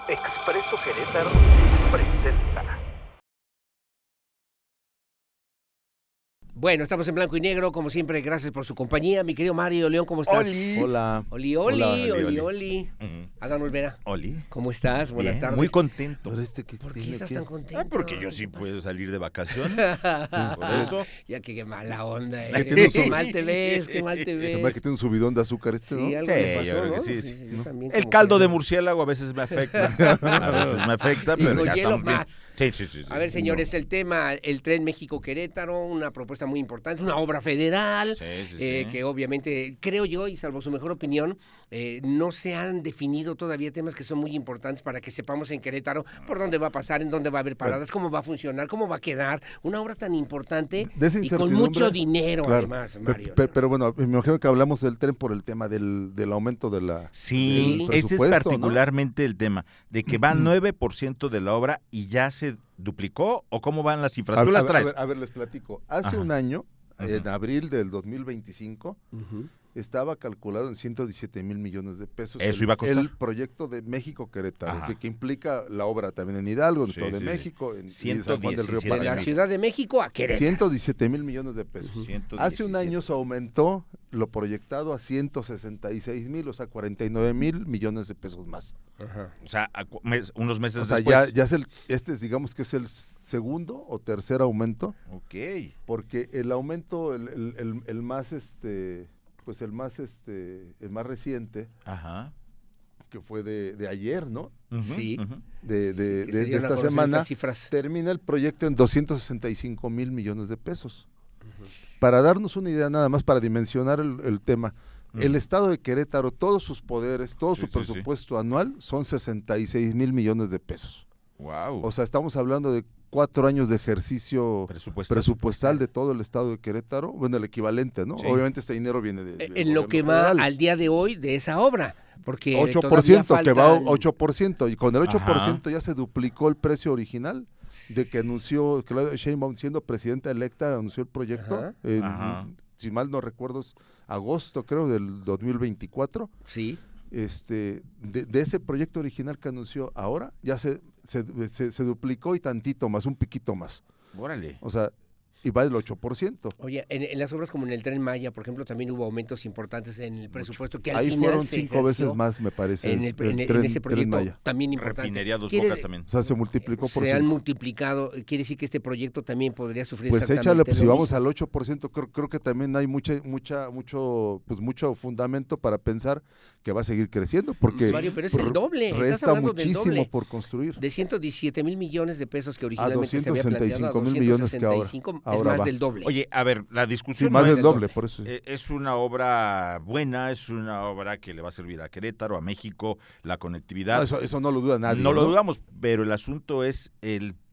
Expreso Querétaro presenta. Bueno, estamos en blanco y negro, como siempre, gracias por su compañía. Mi querido Mario León, ¿cómo estás? Hola. Oli. Adán Olvera. Oli. ¿Cómo estás? Buenas Bien, tardes. muy contento. ¿Por qué estás tan contento? Porque yo sí puedo salir de vacaciones. Por eso. Ya que qué mala onda, Qué mal te ves, qué mal te Se ves. me que tiene un subidón de azúcar Sí, ¿no? algo Sí, le pasó, yo creo que ¿no? sí. Yo también El como caldo que- de murciélago a veces me afecta. A veces me afecta, Y pero con ya hielo estamos bien. más. Sí. A ver, señores, el tema, el Tren México-Querétaro, una propuesta muy importante, una obra federal, Sí. que obviamente, creo yo, y salvo su mejor opinión, no se han definido todavía temas que son muy importantes para que sepamos en Querétaro por dónde va a pasar, en dónde va a haber paradas, cómo va a funcionar, cómo va a quedar, una obra tan importante De esa y con incertidumbre, mucho dinero, claro. además, Mario. Pero bueno, me imagino que hablamos del tren por el tema del aumento de la... Sí, del ese es presupuesto, particularmente el tema, de que va 9% de la obra y ya se duplicó, o cómo van las cifras. ¿Tú las traes? A ver, les platico. Hace Ajá. un año, Ajá. en abril del 2025, Ujú. estaba calculado en 117 mil millones de pesos. Eso iba a costar. El proyecto de México-Querétaro, Ajá. que implica la obra también en Hidalgo, en Sí, Estado de sí. México, en San Juan del Río 117 De la Paraná. Ciudad de México a Querétaro. 117 mil millones de pesos. Ujú. 117. Hace un año se aumentó lo proyectado a 166 mil, o sea, 49 mil millones de pesos más. Ajá. O sea, unos meses O sea, después. ya es digamos que es el segundo o tercer aumento, Ok. porque el aumento, el más, pues el más reciente, Ajá. que fue de ayer, ¿no? Ujú, Sí. ujú. Que se De dieron a esta conocer semana, estas cifras. termina el proyecto en 265 mil millones de pesos. Para darnos una idea nada más, para dimensionar el tema, el estado de Querétaro, todos sus poderes, todo Sí, su sí, presupuesto anual son 66 mil millones de pesos. Wow. O sea, estamos hablando de 4 años de ejercicio presupuestal de todo el estado de Querétaro, bueno, el equivalente, ¿no? Sí. Obviamente este dinero viene del En lo gobierno que va federal. al día de hoy de esa obra, porque 8%, todavía que va faltan- 8%, y con el 8% ya se duplicó el precio original de que anunció Claudia Sheinbaum, siendo presidenta electa, anunció el proyecto, Ajá. Ajá. si mal no recuerdo, es agosto, creo, del 2024. Sí. De ese proyecto original que anunció ahora, ya se duplicó y tantito más, un piquito más. Órale. O sea, y va del 8%. Oye, en las obras como en el Tren Maya, por ejemplo, también hubo aumentos importantes en el presupuesto que al Ahí final fueron se 5 ejerció veces más, me parece, en, el en tren ese proyecto Maya. también importante. Refinería Dos Quiere- Bocas también. O sea, se multiplicó por Se han 5. multiplicado, quiere decir que este proyecto también podría sufrir Pues exactamente échale, pues si lo vamos mismo. al 8%, creo que también hay mucho fundamento para pensar que va a seguir creciendo, porque Mario, pero es el doble, estás resta hablando del muchísimo doble. por construir. De 117 mil millones de pesos que originalmente se había 265 planteado a mil millones que ahora- 265, es ahora más va. del doble. Oye, a ver, la Sí, discusión más no del es, doble, por eso. es una obra buena, es una obra que le va a servir a Querétaro, a México, la conectividad. No, eso no lo duda nadie. No lo dudamos, pero el asunto es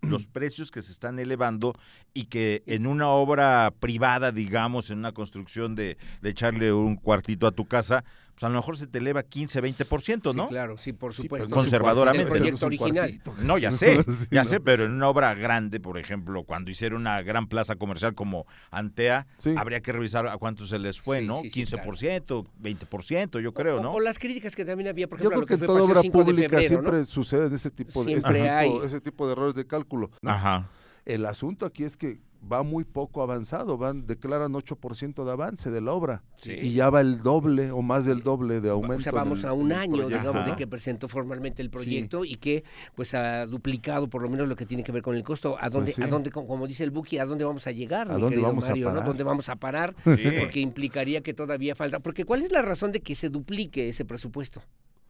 los precios que se están elevando y que en una obra privada, digamos, en una construcción de echarle un cuartito a tu casa, pues a lo mejor se te eleva 15, 20%, ¿no? Sí, claro, sí, por Sí, supuesto. pero no es un Conservadoramente. cuartito, El no es un proyecto original. cuartito. No, ya sé, Sí, ya ¿no? sé, pero en una obra grande, por ejemplo, cuando hicieron una gran plaza comercial como Antea, Sí. habría que revisar a cuánto se les fue, Sí, ¿no? sí, sí, 15%, 20%, yo creo, ¿no? O las críticas que también había, por Yo ejemplo, a creo lo que en fue toda Paseo obra 5 de pública febrero, siempre ¿no? suceden Siempre hay. ese tipo de errores de cálculo, ¿no? Ajá. El asunto aquí es que va muy poco avanzado, declaran 8% de avance de la obra, Sí. y ya va el doble o más del doble de aumento. O sea, vamos en a un en el año, proyecto, digamos, de ¿no? que presentó formalmente el proyecto y que pues ha duplicado por lo menos lo que tiene que ver con el costo. ¿A dónde, Pues sí. a dónde como dice el Buki, a dónde vamos a llegar, ¿A mi dónde querido vamos a Mario, ¿no? parar? ¿Dónde vamos a parar? Sí. Porque implicaría que todavía falta. Porque ¿cuál es la razón de que se duplique ese presupuesto?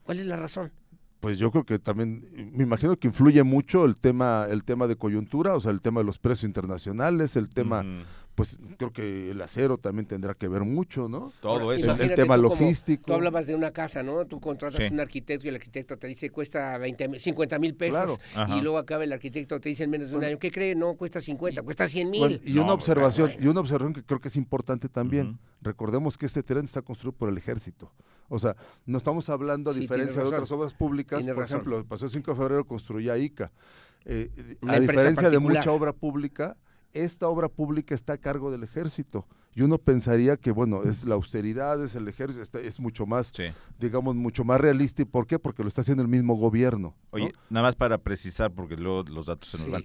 ¿Cuál es la razón? Pues yo creo que también, me imagino que influye mucho el tema de coyuntura, o sea, el tema de los precios internacionales, el tema, Ujú. pues creo que el acero también tendrá que ver mucho, ¿no? Todo eso. Imagínate el tema tú como- logístico. Tú hablabas de una casa, ¿no? Tú contratas Sí. un arquitecto y el arquitecto te dice cuesta 50 mil pesos Claro. Ajá. y luego acaba el arquitecto te dice en menos de un año, ¿qué cree? No, cuesta 50, cuesta 100 mil. Bueno, y No, una observación, bueno. que creo que es importante también. Ujú. Recordemos que este tren está construido por el ejército. O sea, no estamos hablando, a Sí, diferencia tienes de razón. otras obras públicas, Tienes por razón. ejemplo, el Paseo 5 de febrero construía ICA. Una A empresa diferencia de particular. mucha obra pública, esta obra pública está a cargo del ejército. y uno pensaría que, bueno, es la austeridad, es el ejército, es mucho más, Sí. digamos, mucho más realista. ¿Y por qué? Porque lo está haciendo el mismo gobierno, ¿no? Oye, nada más para precisar, porque luego los datos se nos Sí. van.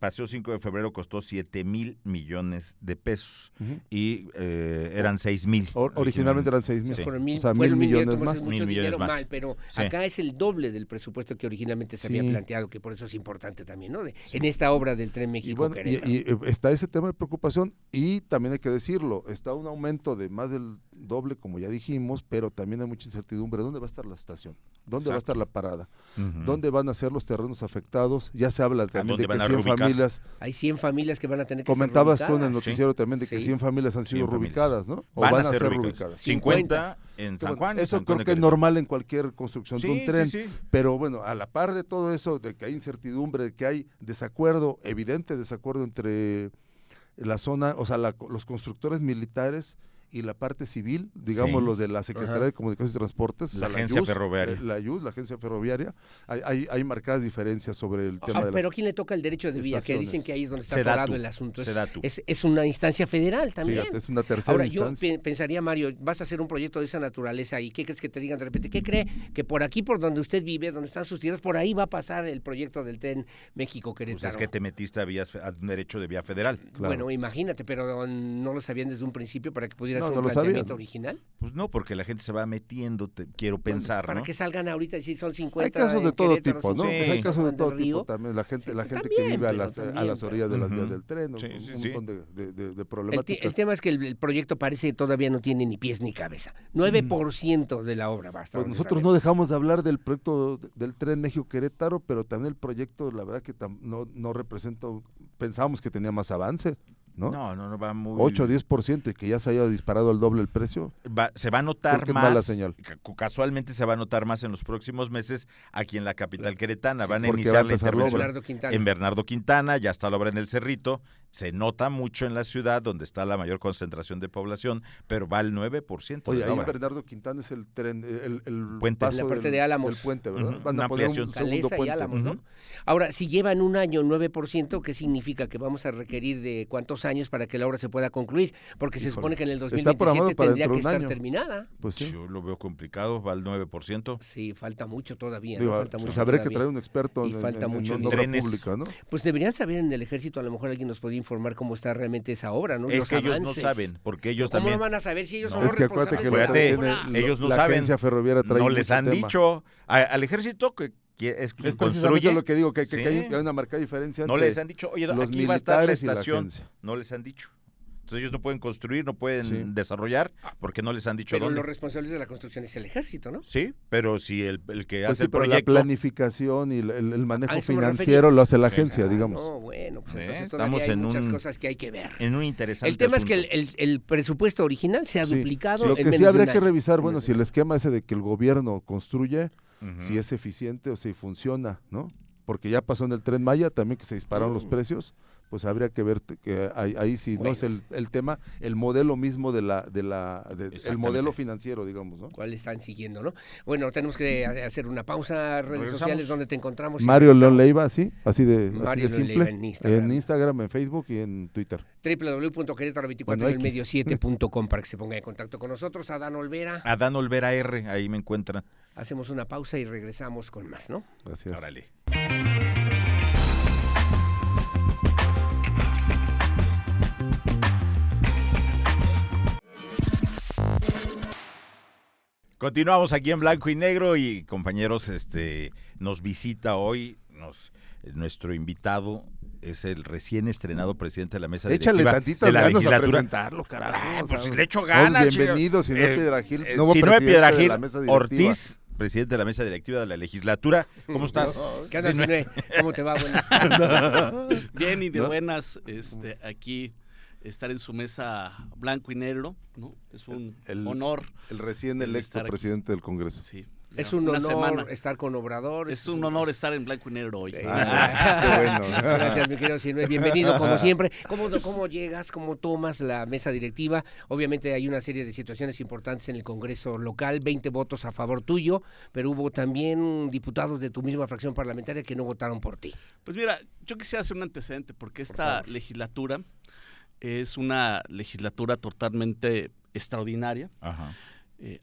Paseo 5 de febrero costó 7,000 millones de pesos Ujú. y eran 6,000. Originalmente eran 6,000. Sí. Fueron mil, O sea, fueron 1,000 millones entonces más. es mucho 1,000 millones dinero, más. mal, pero Sí. acá es el doble del presupuesto que originalmente se había Sí. planteado, que por eso es importante también, ¿no? En esta obra del Tren Y México bueno, Querétaro. está ese tema de preocupación, y también hay que decirlo, está un aumento de más del doble, como ya dijimos, pero también hay mucha incertidumbre. ¿Dónde va a estar la estación? ¿Dónde va a Exacto. estar la parada? Ujú. ¿Dónde van a ser los terrenos afectados? Ya se habla también dónde de van que a 100 reubicar? familias, Hay 100 familias que van a tener que comentabas ser tú en el reubicadas. noticiero también de que Sí. 100 familias han sido 100 familias. reubicadas, ¿no? O Van a ser reubicadas. 50 en San Bueno, Juan. y eso San creo Juan de que es Querétaro. normal en cualquier construcción de un Sí, tren, sí, sí. pero bueno, a la par de todo eso, de que hay incertidumbre, de que hay desacuerdo, evidente desacuerdo entre la zona, o sea, los constructores militares y la parte civil, digamos Sí. los de la Secretaría Ajá. de Comunicaciones y Transportes, o La sea, agencia IUS, ferroviaria. la IUS, la agencia ferroviaria, hay marcadas diferencias sobre el tema de Pero las... ¿quién le toca el derecho de vía? Que estaciones. dicen que ahí es donde está Sedatu. atorado el asunto. Sedatu. Es una instancia federal también. Fíjate, es una tercera Ahora, yo instancia. pensaría, Mario, vas a hacer un proyecto de esa naturaleza y ¿qué crees que te digan de repente? ¿Qué cree? Que por aquí, por donde usted vive, donde están sus tierras, por ahí va a pasar el proyecto del Tren México-Querétaro. Pues es que te metiste a un derecho de vía federal. Claro. Bueno, imagínate, pero no lo sabían desde un principio para que pudiera No, ser no un lo sabían. planteamiento original. Pues no, porque la gente se va metiendo, quiero pensar, Para ¿no? que salgan ahorita y si son 50 Hay casos de en todo Querétaro, tipo, ¿no? son Sí. Pues hay casos de Juan todo del tipo Río. también. La gente, Sí, que también, vive a pero las también, orillas de las Ujú. vías del tren, Sí, un sí, sí. montón de El problemáticas. tema es que el proyecto parece que todavía no tiene ni pies ni cabeza. 9% de la obra basta. Pues nosotros no dejamos de hablar del proyecto del Tren México-Querétaro, pero también el proyecto, la verdad que no representa, pensábamos que tenía más avance, ¿no? No, va muy... 8 o 10%, y que ya se haya disparado al doble el precio. Se va a notar Creo que es más, mala señal. casualmente se va a notar más en los próximos meses aquí en la capital queretana. Sí, Van a porque va a iniciar la empezar la obra. intervención Bernardo Quintana. en Bernardo Quintana, ya está la obra en el Cerrito, se nota mucho en la ciudad donde está la mayor concentración de población, pero va al 9% Oye, de la ahí en obra. Bernardo Quintana es el tren, el Puente. paso En la parte de Álamos. del puente, ¿verdad? Ujú, Van una a poner un ampliación. segundo Calesa y puente. Álamos, ¿no? Ujú. Ahora, si llevan un año 9%, ¿qué significa? Que vamos a requerir de cuántos años para que la obra se pueda concluir, porque se Híjole, supone que en el está programado 2027 para tendría dentro que de un estar año. terminada. Pues sí. Yo lo veo complicado, va al 9%. Sí, falta mucho todavía, Digo, ¿no? Falta pues mucho habría que todavía. traer un experto Y falta mucho obra trenes. pública, ¿no? Pues deberían saber en el ejército, a lo mejor alguien nos podría informar cómo está realmente esa obra, ¿no? Es Los que ellos no avances. saben, porque ellos ¿Cómo también no van a saber si ellos No. son los Es que acuérdate responsables que de lo la que obra? tiene ellos no la saben. agencia ferroviaria trae no mucho les han tema. dicho al ejército que es quien Es precisamente construye. lo que digo, que Sí. hay una marcada diferencia No entre les han dicho, oye, los aquí va a estar la militares y la estación. agencia. No les han dicho. Entonces ellos no pueden construir, no pueden Sí. desarrollar, porque no les han dicho Pero dónde. los responsables de la construcción es el ejército, ¿no? Sí, pero si el que Pues hace sí, el pero la proyecto... planificación y el manejo A eso me financiero lo hace la Sí. agencia, digamos. No, bueno, pues Sí, entonces estamos todavía hay en muchas un- cosas que hay que ver. En un interesante El tema es que asunto. el presupuesto original se ha Sí. duplicado Lo en que menos sí de habría un que año. revisar, bueno, Menos si de el esquema ese de que el gobierno construye, Ujú. si es eficiente o si funciona, ¿no? Porque ya pasó en el Tren Maya también que se dispararon los precios, pues habría que ver que ahí sí no es el tema, el modelo mismo el Exactamente. modelo financiero, digamos, ¿no? cuál están siguiendo, ¿no? Bueno, tenemos que hacer una pausa, redes Regresamos. sociales donde te encontramos. y Mario León regresamos. Leiva, ¿sí? Así de Mario León simple. Leiva en Instagram. En Instagram, en Facebook y en Twitter. www.querétaro24 Bueno, y el X. medio 7.com para que se ponga en contacto con nosotros. Adán Olvera, Adán Olvera R, ahí me encuentran. hacemos una pausa y regresamos con más, ¿no? Gracias. Órale. Continuamos aquí en Blanco y Negro y compañeros, nos visita hoy nuestro invitado es el recién estrenado presidente de la mesa Échale directiva tantitas de la ganas a legislatura. presentarlo, carajo. o Pues sea, si le echo son ganas, bienvenidos, si no es Piedra Gil, nuevo si no es presidente Piedra de Gil, la mesa directiva. Ortiz, presidente de la mesa directiva de la legislatura. ¿Cómo estás? ¿Qué andas, Sinue? ¿Cómo te va? Bueno, Bien y de ¿No? buenas, aquí estar en su mesa blanco y negro, ¿no? Es un El- honor. El recién el electo estar aquí. presidente del Congreso. Sí, es ya un una honor semana. estar con Obrador. Es un honor estar en blanco y negro hoy. Qué bueno. Gracias, mi querido Sinue. Bienvenido, como siempre. ¿Cómo llegas? ¿Cómo tomas la mesa directiva? Obviamente hay una serie de situaciones importantes en el Congreso local, 20 votos a favor tuyo, pero hubo también diputados de tu misma fracción parlamentaria que no votaron por ti. Pues mira, yo quisiera hacer un antecedente porque esta legislatura es una legislatura totalmente extraordinaria. Ajá.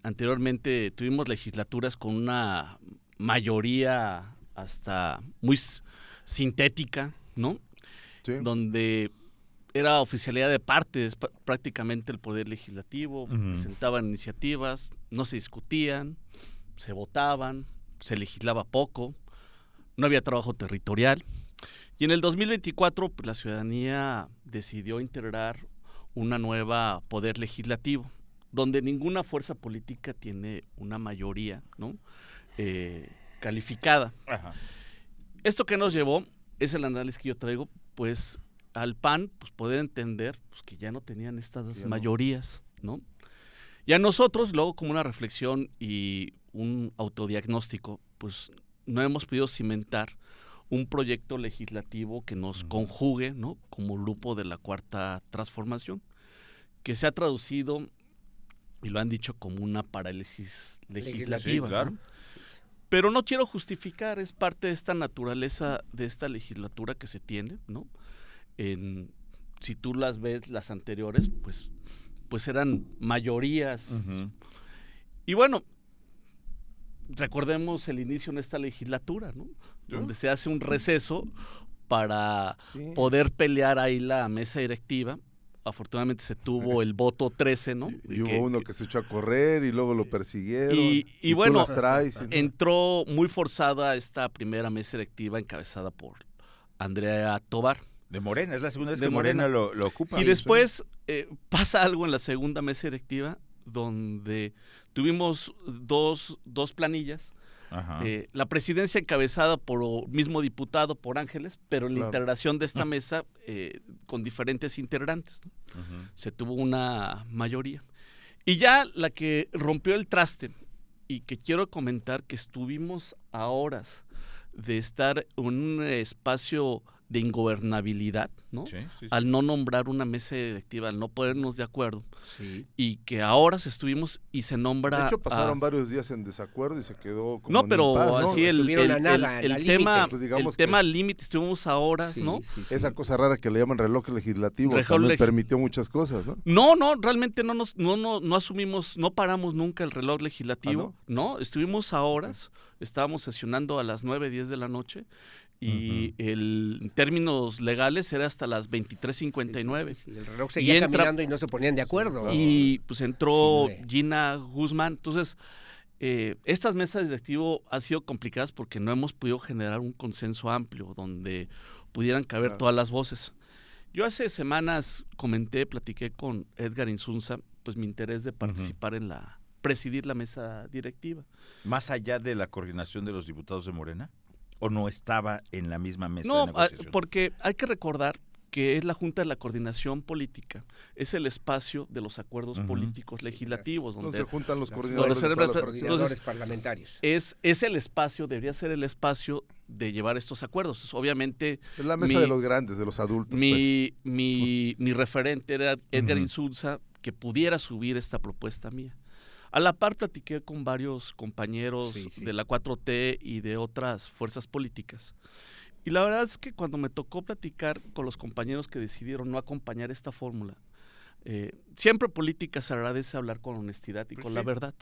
Anteriormente tuvimos legislaturas con una mayoría hasta muy sintética, ¿no? Sí. Donde era oficialidad de partes prácticamente el poder legislativo, presentaban iniciativas, no se discutían, se votaban, se legislaba poco, no había trabajo territorial. Y en el 2024 pues, la ciudadanía decidió integrar una nueva poder legislativo, donde ninguna fuerza política tiene una mayoría, ¿no? Calificada. Ajá. Esto que nos llevó, es el análisis que yo traigo, pues al PAN pues, poder entender pues, que ya no tenían estas mayorías, ¿no? Y a nosotros, luego como una reflexión y un autodiagnóstico, pues no hemos podido cimentar un proyecto legislativo que nos conjugue, ¿no? Como grupo de la Cuarta Transformación, que se ha traducido, y lo han dicho, como una parálisis legislativa. Sí, claro. ¿no? Pero no quiero justificar, es parte de esta naturaleza de esta legislatura que se tiene, ¿no? Si tú las ves, las anteriores, pues eran mayorías. Y bueno, recordemos el inicio en esta legislatura, ¿no? Donde se hace un receso para poder pelear ahí la mesa directiva. Afortunadamente se tuvo el voto 13, ¿no? Y hubo uno que se echó a correr y luego lo persiguieron. Y tú bueno, las traes, ¿no? entró muy forzada esta primera mesa directiva encabezada por Andrea Tobar. De Morena, es la segunda vez De que Morena Morena. lo ocupa. Y después pasa algo en la segunda mesa directiva donde tuvimos dos planillas. Ajá. La presidencia encabezada por el mismo diputado, por Ángeles, pero en la integración de esta mesa con diferentes integrantes, ¿no? Se tuvo una mayoría. Y ya la que rompió el traste y que quiero comentar que estuvimos a horas de estar en un espacio de ingobernabilidad, ¿no? Sí. Al no nombrar una mesa directiva, al no ponernos de acuerdo. Sí. Y que ahora estuvimos y se nombra... De hecho, pasaron varios días en desacuerdo y se quedó como No, en pero impas, ¿no? así Estuvieron a nada, el al tema, límite. Pues digamos el tema al límite, estuvimos a horas, Sí, ¿no? sí, sí. Esa cosa rara que le llaman reloj legislativo Reloj también leg- permitió muchas cosas, ¿no? No, realmente no asumimos, no paramos nunca el reloj legislativo, ¿no? Estuvimos a horas, estábamos sesionando a las 9:10 de la noche y en términos legales era hasta las 23:59. Sí, el reloj seguía caminando y no se ponían de acuerdo. Y pues entró Sí, Gina Guzmán. Entonces, estas mesas directivas han sido complicadas porque no hemos podido generar un consenso amplio donde pudieran caber todas las voces. Yo hace semanas platiqué con Edgar Insunza, pues mi interés de participar presidir la mesa directiva. ¿Más allá de la coordinación de los diputados de Morena? ¿O no estaba en la misma mesa de No, negociación? porque hay que recordar que es la Junta de la Coordinación Política, es el espacio de los acuerdos políticos legislativos, Donde donde se juntan los donde coordinadores se de todas las representa- fracciones. Coordinadores parlamentarios. es el espacio, debería ser el espacio de llevar estos acuerdos. Obviamente Es la mesa de los grandes, de los adultos. mi referente era Edgar Insulza, que pudiera subir esta propuesta mía. A la par platiqué con varios compañeros de la 4T y de otras fuerzas políticas. Y la verdad es que cuando me tocó platicar con los compañeros que decidieron no acompañar esta fórmula, siempre política se agradece hablar con honestidad y con la verdad.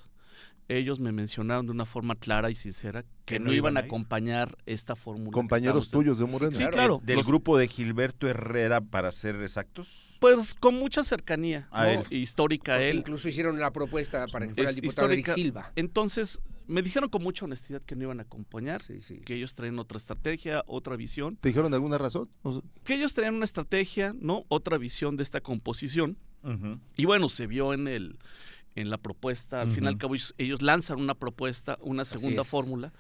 Ellos me mencionaron de una forma clara y sincera que no iban a acompañar esta fórmula. Compañeros tuyos de Morena. Sí, claro. ¿Del grupo de Gilberto Herrera, para ser exactos? Pues con mucha cercanía, A ¿no? él. Histórica a Porque él. incluso hicieron la propuesta para que fuera Es el diputado Eric histórica. Silva. Entonces, me dijeron con mucha honestidad que no iban a acompañar, Sí, sí. que ellos traían otra estrategia, otra visión, ¿Te dijeron alguna razón? O sea, que ellos traían una estrategia, ¿no? Otra visión de esta composición. Y bueno, se vio en la propuesta, al fin y al cabo ellos lanzan una propuesta, una segunda es. fórmula,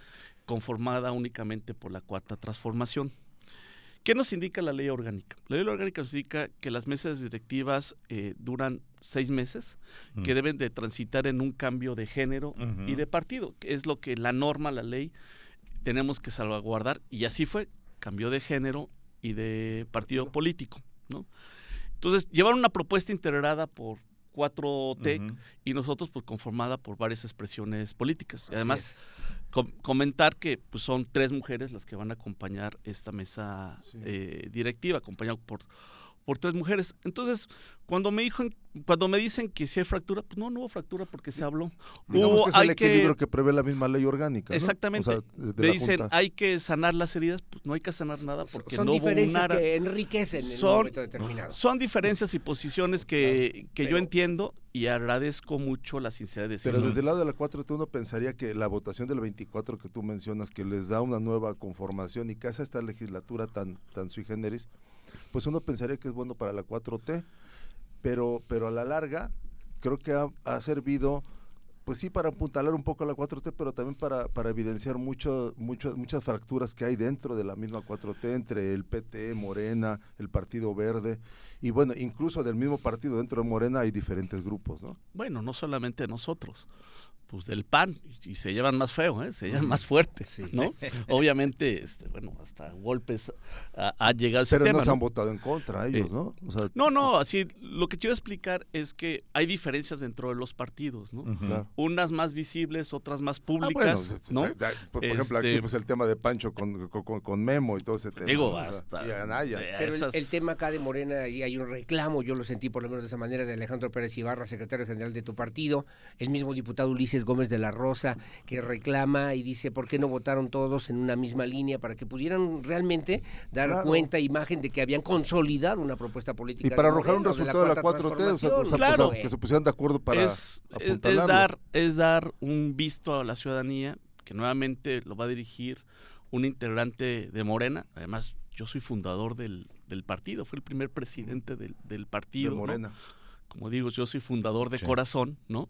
conformada únicamente por la Cuarta Transformación. ¿Qué nos indica la ley orgánica? La ley orgánica nos indica que las mesas directivas duran 6 meses, que deben de transitar en un cambio de género y de partido, que es lo que la norma, la ley, tenemos que salvaguardar, y así fue, cambió de género y de partido político, ¿no? Entonces, llevaron una propuesta integrada por 4T y nosotros pues conformada por varias expresiones políticas. Y además, comentar que pues, son 3 mujeres las que van a acompañar esta mesa directiva, acompañado por 3 mujeres. Entonces, cuando me dicen que sí hay fractura, pues no hubo fractura porque se habló. Digamos que es el equilibrio que prevé la misma ley orgánica, ¿no? Exactamente. O sea, de me la dicen, Junta. hay que sanar las heridas, pues no hay que sanar nada porque son no hubo diferencias que enriquecen en un momento determinado. Son diferencias y posiciones que yo entiendo y agradezco mucho la sinceridad de decirlo. Pero desde el lado de la 4T uno pensaría que la votación del 24 que tú mencionas, que les da una nueva conformación y que hace esta legislatura tan sui generis, pues uno pensaría que es bueno para la 4T, pero a la larga creo que ha servido, pues sí, para apuntalar un poco a la 4T, pero también para evidenciar muchas fracturas que hay dentro de la misma 4T, entre el PT, Morena, el Partido Verde, y bueno, incluso del mismo partido dentro de Morena hay diferentes grupos, ¿no? Bueno, no solamente nosotros, pues del PAN, y se llevan más feo, se llevan más fuerte, ¿no? Obviamente, bueno, hasta golpes ha llegado ese tema. Pero no se han ¿no? votado en contra ellos, ¿no? O sea, no, así, lo que quiero explicar es que hay diferencias dentro de los partidos, ¿no? claro. Unas más visibles, otras más públicas, ¿no? Por ejemplo, aquí pues el tema de Pancho con Memo y todo ese tema. Digo, ¿no? hasta... Y Anaya. Pero el tema acá de Morena, y hay un reclamo, yo lo sentí por lo menos de esa manera, de Alejandro Pérez Ibarra, secretario general de tu partido, el mismo diputado Ulises Gómez de la Rosa, que reclama y dice, ¿por qué no votaron todos en una misma línea para que pudieran realmente dar cuenta, imagen de que habían consolidado una propuesta política? Y para arrojar un Morena, resultado de la 4T, claro, que se pusieran de acuerdo para apuntalarlo. Es dar un visto a la ciudadanía, que nuevamente lo va a dirigir un integrante de Morena. Además, yo soy fundador del partido, fui el primer presidente del partido. De Morena. ¿no? Como digo, yo soy fundador de corazón, ¿no?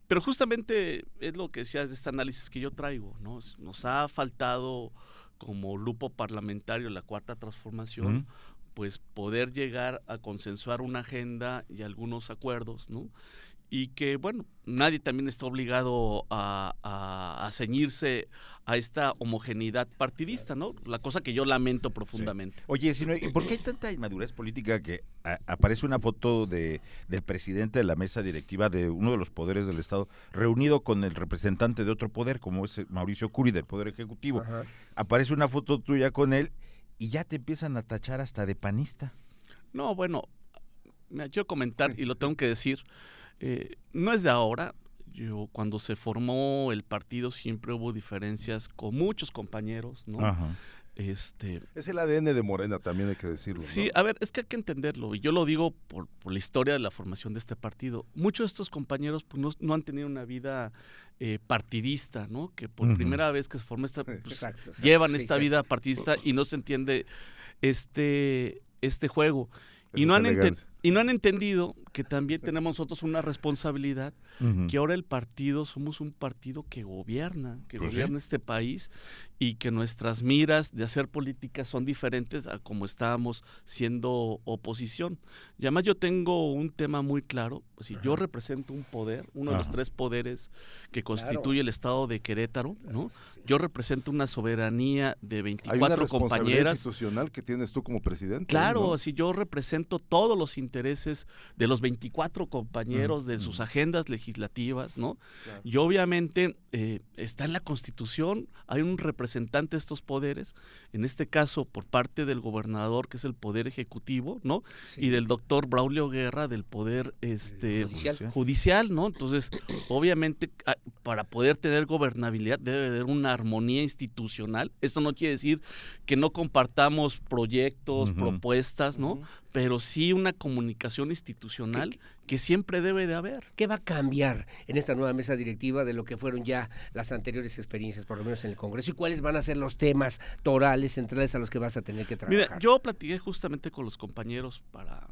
Pero justamente es lo que decías de este análisis que yo traigo, ¿no? Nos ha faltado como grupo parlamentario la Cuarta Transformación, pues poder llegar a consensuar una agenda y algunos acuerdos, ¿no? Y que, bueno, nadie también está obligado a ceñirse a esta homogeneidad partidista, ¿no? La cosa que yo lamento profundamente. Sí. Oye, ¿y por qué hay tanta inmadurez política que aparece una foto del presidente de la mesa directiva de uno de los poderes del Estado reunido con el representante de otro poder, como es Mauricio Curi, del Poder Ejecutivo? Ajá. Aparece una foto tuya con él y ya te empiezan a tachar hasta de panista. No, bueno, me quiero comentar y lo tengo que decir. No es de ahora. Cuando se formó el partido siempre hubo diferencias con muchos compañeros, ¿no? Ajá. Es el ADN de Morena, también hay que decirlo. Sí, ¿no? a ver, es que hay que entenderlo, y yo lo digo por la historia de la formación de este partido. Muchos de estos compañeros pues, no han tenido una vida partidista, ¿no? Que por primera vez que se forma esta, pues, llevan esta vida partidista y no se entiende este juego. Y no han entendido que también tenemos nosotros una responsabilidad, que ahora el partido, somos un partido que gobierna este país, y que nuestras miras de hacer política son diferentes a como estábamos siendo oposición. Y además yo tengo un tema muy claro, pues, si yo represento un poder, uno de los 3 poderes que constituye el Estado de Querétaro, ¿no? Yo represento una soberanía de 24 compañeras. Hay una responsabilidad institucional que tienes tú como presidente. Claro, ¿no? así yo represento todos los intereses de los 24 compañeros, de sus agendas legislativas, ¿no? Claro. Y obviamente está en la Constitución, hay un representante de estos poderes, en este caso por parte del gobernador, que es el Poder Ejecutivo, ¿no? Sí. Y del doctor Braulio Guerra, del Poder judicial, ¿no? Entonces, obviamente, para poder tener gobernabilidad debe haber una armonía institucional. Esto no quiere decir que no compartamos proyectos, propuestas, ¿no? Pero sí una comunicación institucional que siempre debe de haber. ¿Qué va a cambiar en esta nueva mesa directiva de lo que fueron ya las anteriores experiencias, por lo menos en el Congreso? ¿Y cuáles van a ser los temas torales, centrales a los que vas a tener que trabajar? Mira, yo platiqué justamente con los compañeros para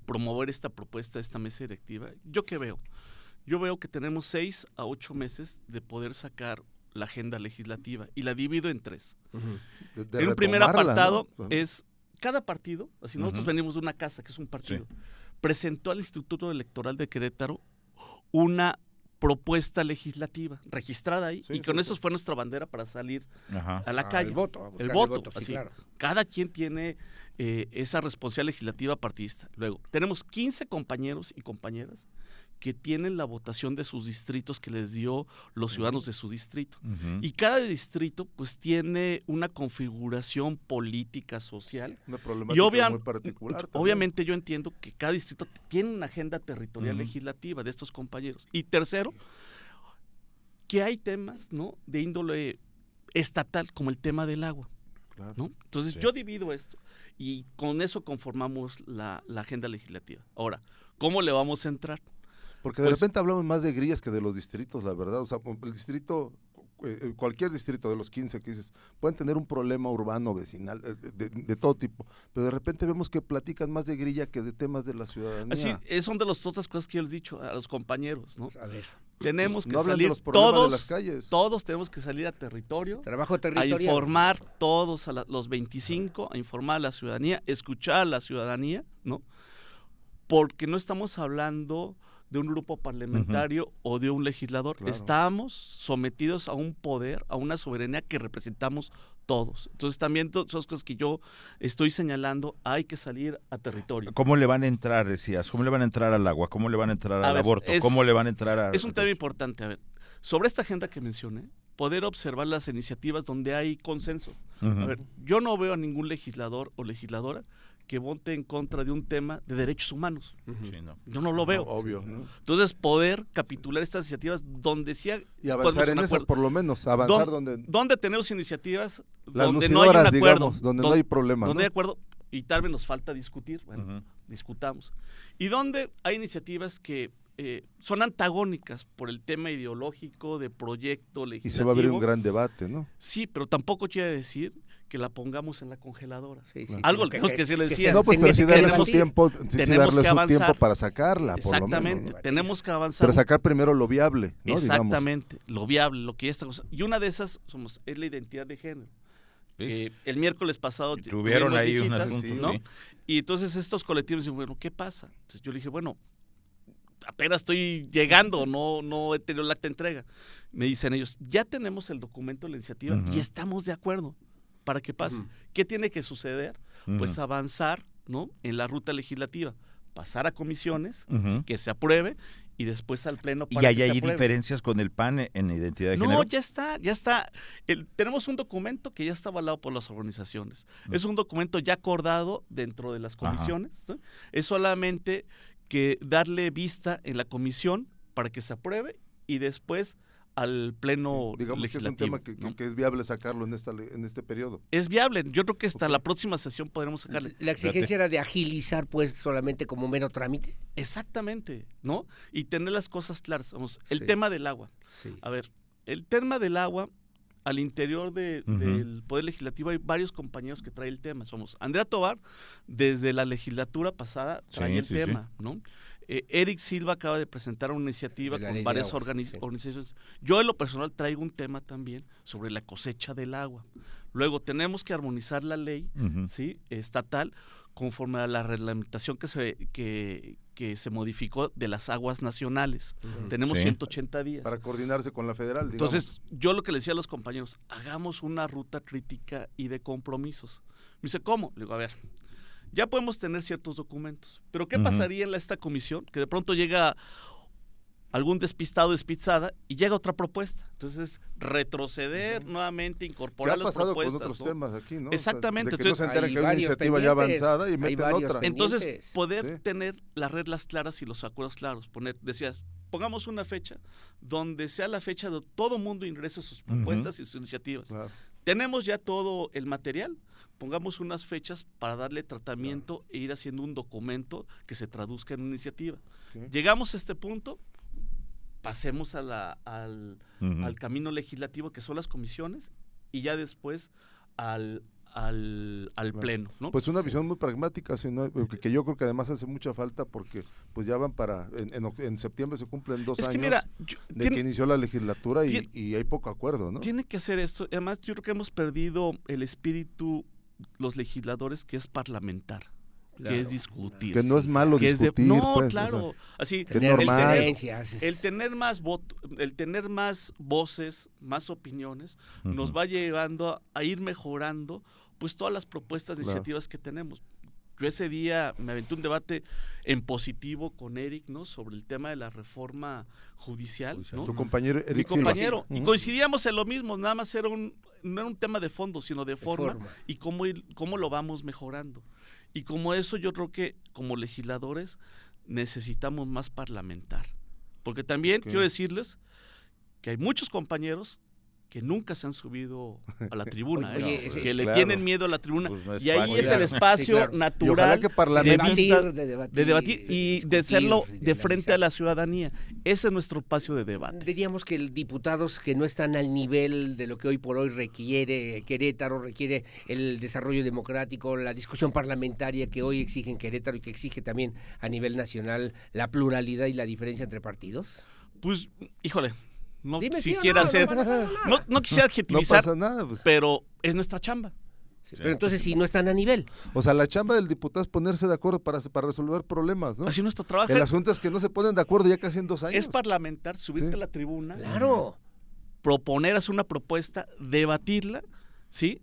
promover esta propuesta, esta mesa directiva. ¿Yo qué veo? Yo veo que tenemos 6 a 8 meses de poder sacar la agenda legislativa, y la divido en 3. En un primer apartado, ¿no? Es cada partido, así nosotros venimos de una casa que es un partido, presentó al Instituto Electoral de Querétaro una propuesta legislativa registrada ahí, y con eso fue nuestra bandera para salir a la calle. El voto, así, sí, claro. Cada quien tiene esa responsabilidad legislativa partidista. Luego, tenemos 15 compañeros y compañeras que tienen la votación de sus distritos que les dio los ciudadanos de su distrito. Ujú. Y cada distrito pues tiene una configuración política, social. Una problemática muy particular. también. Obviamente yo entiendo que cada distrito tiene una agenda territorial Ujú. legislativa de estos compañeros. Y tercero, que hay temas, ¿no?, de índole estatal, como el tema del agua, Claro. ¿no? Entonces Sí. yo divido esto y con eso conformamos la agenda legislativa. Ahora, ¿cómo le vamos a entrar? Porque de Pues- repente hablamos más de grillas que de los distritos, la verdad. O sea, el distrito, cualquier distrito de los 15 que dices, pueden tener un problema urbano, vecinal, de todo tipo. Pero de repente vemos que platican más de grilla que de temas de la ciudadanía. Así, son de las otras cosas que yo les he dicho a los compañeros, ¿no? A ver, Tenemos que No hablan de salir los problemas todos, de las calles. todos tenemos que salir a territorio, trabajo a territorial. informar todos a los 25, a informar a la ciudadanía, escuchar a la ciudadanía, ¿no? Porque no estamos hablando de un grupo parlamentario o de un legislador, Claro. estamos sometidos a un poder, a una soberanía que representamos todos. Entonces también son cosas que yo estoy señalando, hay que salir a territorio. ¿Cómo le van a entrar, decías? ¿Cómo le van a entrar al agua? ¿Cómo le van a entrar al ver, aborto? es- ¿Cómo le van a entrar a...? Es un tema importante, a ver, sobre esta agenda que mencioné, poder observar las iniciativas donde hay consenso. Ujú. A ver, yo no veo a ningún legislador o legisladora que vote en contra de un tema de derechos humanos. Ujú. Sí, no. Yo no lo veo. Obvio, ¿no? Entonces, poder capitular estas iniciativas donde sí Y avanzar en esas, por lo menos. Avanzar donde... donde tenemos iniciativas Las donde no hay un lucidoras, acuerdo, digamos, donde no hay problema, donde ¿no? hay acuerdo y tal vez nos falta discutir, bueno, Ujú. discutamos. Y donde hay iniciativas que son antagónicas por el tema ideológico de proyecto Y legislativo. se va a abrir un gran debate, ¿no? Sí, pero tampoco quiere decir que la pongamos en la congeladora. Sí, sí, Algo sí, tenemos que decirle, decía. No, pues pero sí darle su tenemos- tiempo, sí tenemos darle que su avanzar. tiempo para sacarla, por lo Exactamente, menos, ¿no? tenemos que avanzar. Pero sacar primero lo viable, ¿no? Exactamente, lo viable, lo que ya está. Y una de esas es la identidad de género. Sí. El miércoles pasado Tuvieron tuvimos ahí un visitas, asunto, ¿no? sí. Y entonces estos colectivos dicen, bueno, ¿qué pasa? Entonces yo le dije, bueno, apenas estoy llegando, no he tenido la acta de entrega. Me dicen ellos, ya tenemos el documento de la iniciativa Ujú. y estamos de acuerdo para que pase. Ujú. ¿Qué tiene que suceder? Pues Ujú. avanzar, ¿no?, en la ruta legislativa, pasar a comisiones, Ujú. que se apruebe y después al pleno ¿Y para hay que se ahí apruebe. diferencias con el PAN en identidad de No, género? ya está. Tenemos un documento que ya está avalado por las organizaciones. Es un documento ya acordado dentro de las comisiones, ¿no? Es solamente que darle vista en la comisión para que se apruebe y después al pleno Digamos que es un legislativo. tema ¿no? que es viable sacarlo en este periodo. Es viable. Yo creo que hasta Ok. la próxima sesión podremos sacarle. La exigencia era de agilizar, pues, solamente como mero trámite. Exactamente, ¿no? Y tener las cosas claras. Vamos, el Sí. tema del agua. Sí. A ver, el tema del agua, al interior Ujú. del Poder Legislativo hay varios compañeros que traen el tema. Somos Andrea Tobar, desde la legislatura pasada, trae Sí, el sí, tema, ¿no? Eric Silva acaba de presentar una iniciativa De la con ley de varias aguas, sí. organizaciones. Yo en lo personal traigo un tema también sobre la cosecha del agua. Luego tenemos que armonizar la ley, Ujú. ¿sí?, estatal, conforme a la reglamentación que se modificó de las aguas nacionales. Ujú. Tenemos Sí. 180 días. Para coordinarse con la federal, digamos. Entonces, yo lo que le decía a los compañeros, hagamos una ruta crítica y de compromisos. Me dice, ¿cómo? Le digo, a ver, ya podemos tener ciertos documentos, pero ¿qué Ujú. pasaría en esta comisión? Que de pronto llega algún despistado, despistada, y llega otra propuesta. Entonces, retroceder nuevamente, ¿Qué incorporar ha las pasado con propuestas, otros ¿no? temas aquí, no? Exactamente, O sea, de que no se entonces, enteran hay que hay una varios iniciativa ya pendientes, avanzada y hay meten varios otra. pendientes. Entonces, poder Sí. tener las reglas claras y los acuerdos claros. Decías, pongamos una fecha donde sea la fecha de todo mundo ingrese sus propuestas y sus iniciativas. Claro. Tenemos ya todo el material, pongamos unas fechas para darle tratamiento e ir haciendo un documento que se traduzca en una iniciativa. Ok. Llegamos a este punto, pasemos al Ujú. camino legislativo que son las comisiones y ya después al pleno, ¿no? Pues una visión muy pragmática, que yo creo que además hace mucha falta porque pues ya van en septiembre se cumplen 2 es años que mira, de que inició la legislatura tiene- y hay poco acuerdo, ¿no? tiene que hacer esto. Además, yo creo que hemos perdido el espíritu, los legisladores, que es parlamentar, Claro. que es discutir. Que no es malo que es de- discutir, no, pues, o claro. Así, que Tener normal. diferencias. el tener más el tener más voces, más opiniones, nos Ujú. va llevando a ir mejorando pues todas las propuestas, Claro. iniciativas que tenemos. Yo ese día me aventé un debate en positivo con Eric, ¿no? Sobre el tema de la reforma judicial, ¿no? Tu compañero Eric Mi Silva. compañero, y coincidíamos en lo mismo, nada más no era un tema de fondo, sino de forma. Y cómo lo vamos mejorando. Y como eso yo creo que como legisladores necesitamos más parlamentar. Porque también quiero decirles que hay muchos compañeros que nunca se han subido a la tribuna, Oye, que le tienen miedo a la tribuna. Pues no es y ahí fácil. es el espacio Y ojalá natural que parlamentistas de debatir y de hacerlo de frente a la ciudadanía. Ese es nuestro espacio de debate. Diríamos que diputados que no están al nivel de lo que hoy por hoy requiere Querétaro, requiere el desarrollo democrático, la discusión parlamentaria que hoy exige en Querétaro y que exige también a nivel nacional la pluralidad y la diferencia entre partidos. Pues, híjole, no Dime quisiera no quisiera No adjetivizar, pasa nada. Pues. pero es nuestra chamba. Sí. Pero entonces si no están a nivel. O sea, la chamba del diputado es ponerse de acuerdo para resolver problemas, ¿no? Así es nuestro trabajo. El asunto es que no se ponen de acuerdo ya casi en 2 años. Es parlamentar, subirte Sí. a la tribuna, Claro. proponer, hacer una propuesta, debatirla, ¿sí?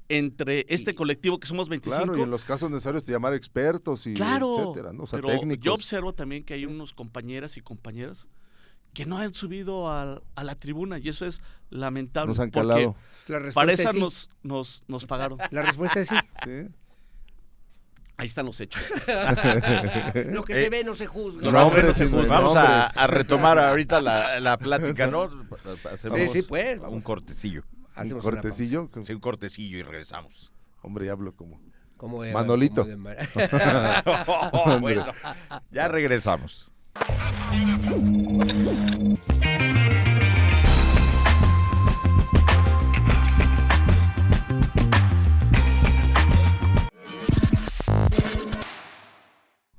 Entre este colectivo que somos 25. Claro, y en los casos necesarios llamar expertos y etcétera, ¿no? O sea, pero técnicos. yo observo también que hay unos compañeras y compañeras que no han subido a la tribuna y eso es lamentable. Nos han porque calado. La respuesta para es esa sí. nos pagaron. La respuesta es sí. Sí. Ahí están los hechos. Lo que se ve no se juzga. No, Nomás hombre, vemos sí, el- no, vamos nombres. a retomar ahorita la plática, ¿no? Hacemos Sí, pues, un vamos. cortecillo. Un Hacemos una cortecillo. Sí, un cortecillo y regresamos. Hombre, ya hablo como... pausa. Como de- Manolito. como de- Bueno, ya regresamos.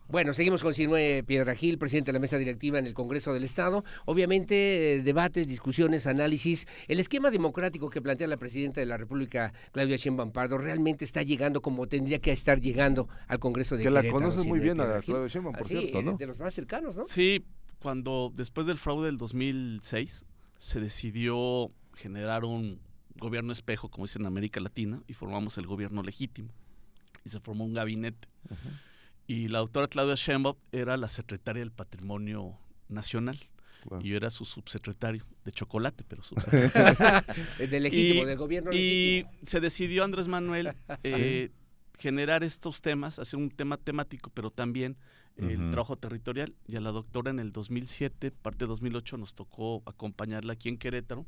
Bueno, seguimos con Sinue Piedragil, presidente de la mesa directiva en el Congreso del Estado. Obviamente, debates, discusiones, análisis. El esquema democrático que plantea la presidenta de la República, Claudia Sheinbaum Pardo, realmente está llegando como tendría que estar llegando al Congreso de Que la Querétaro. conoces muy Sinue bien a Piedragil. Claudia Sheinbaum, por Sí, cierto, ¿no? de los más cercanos, ¿no? Sí, cuando después del fraude del 2006 se decidió generar un gobierno espejo, como dicen en América Latina, y formamos el gobierno legítimo. Y se formó un gabinete. Y la doctora Claudia Sheinbaum era la secretaria del Patrimonio Nacional. Claro. Y yo era su subsecretario, de chocolate, pero subsecretario. De legítimo, del gobierno y legítimo. se decidió Andrés Manuel generar estos temas, hacer un tema temático, pero también el Ujú. trabajo territorial. Y a la doctora en el 2007, parte de 2008, nos tocó acompañarla aquí en Querétaro,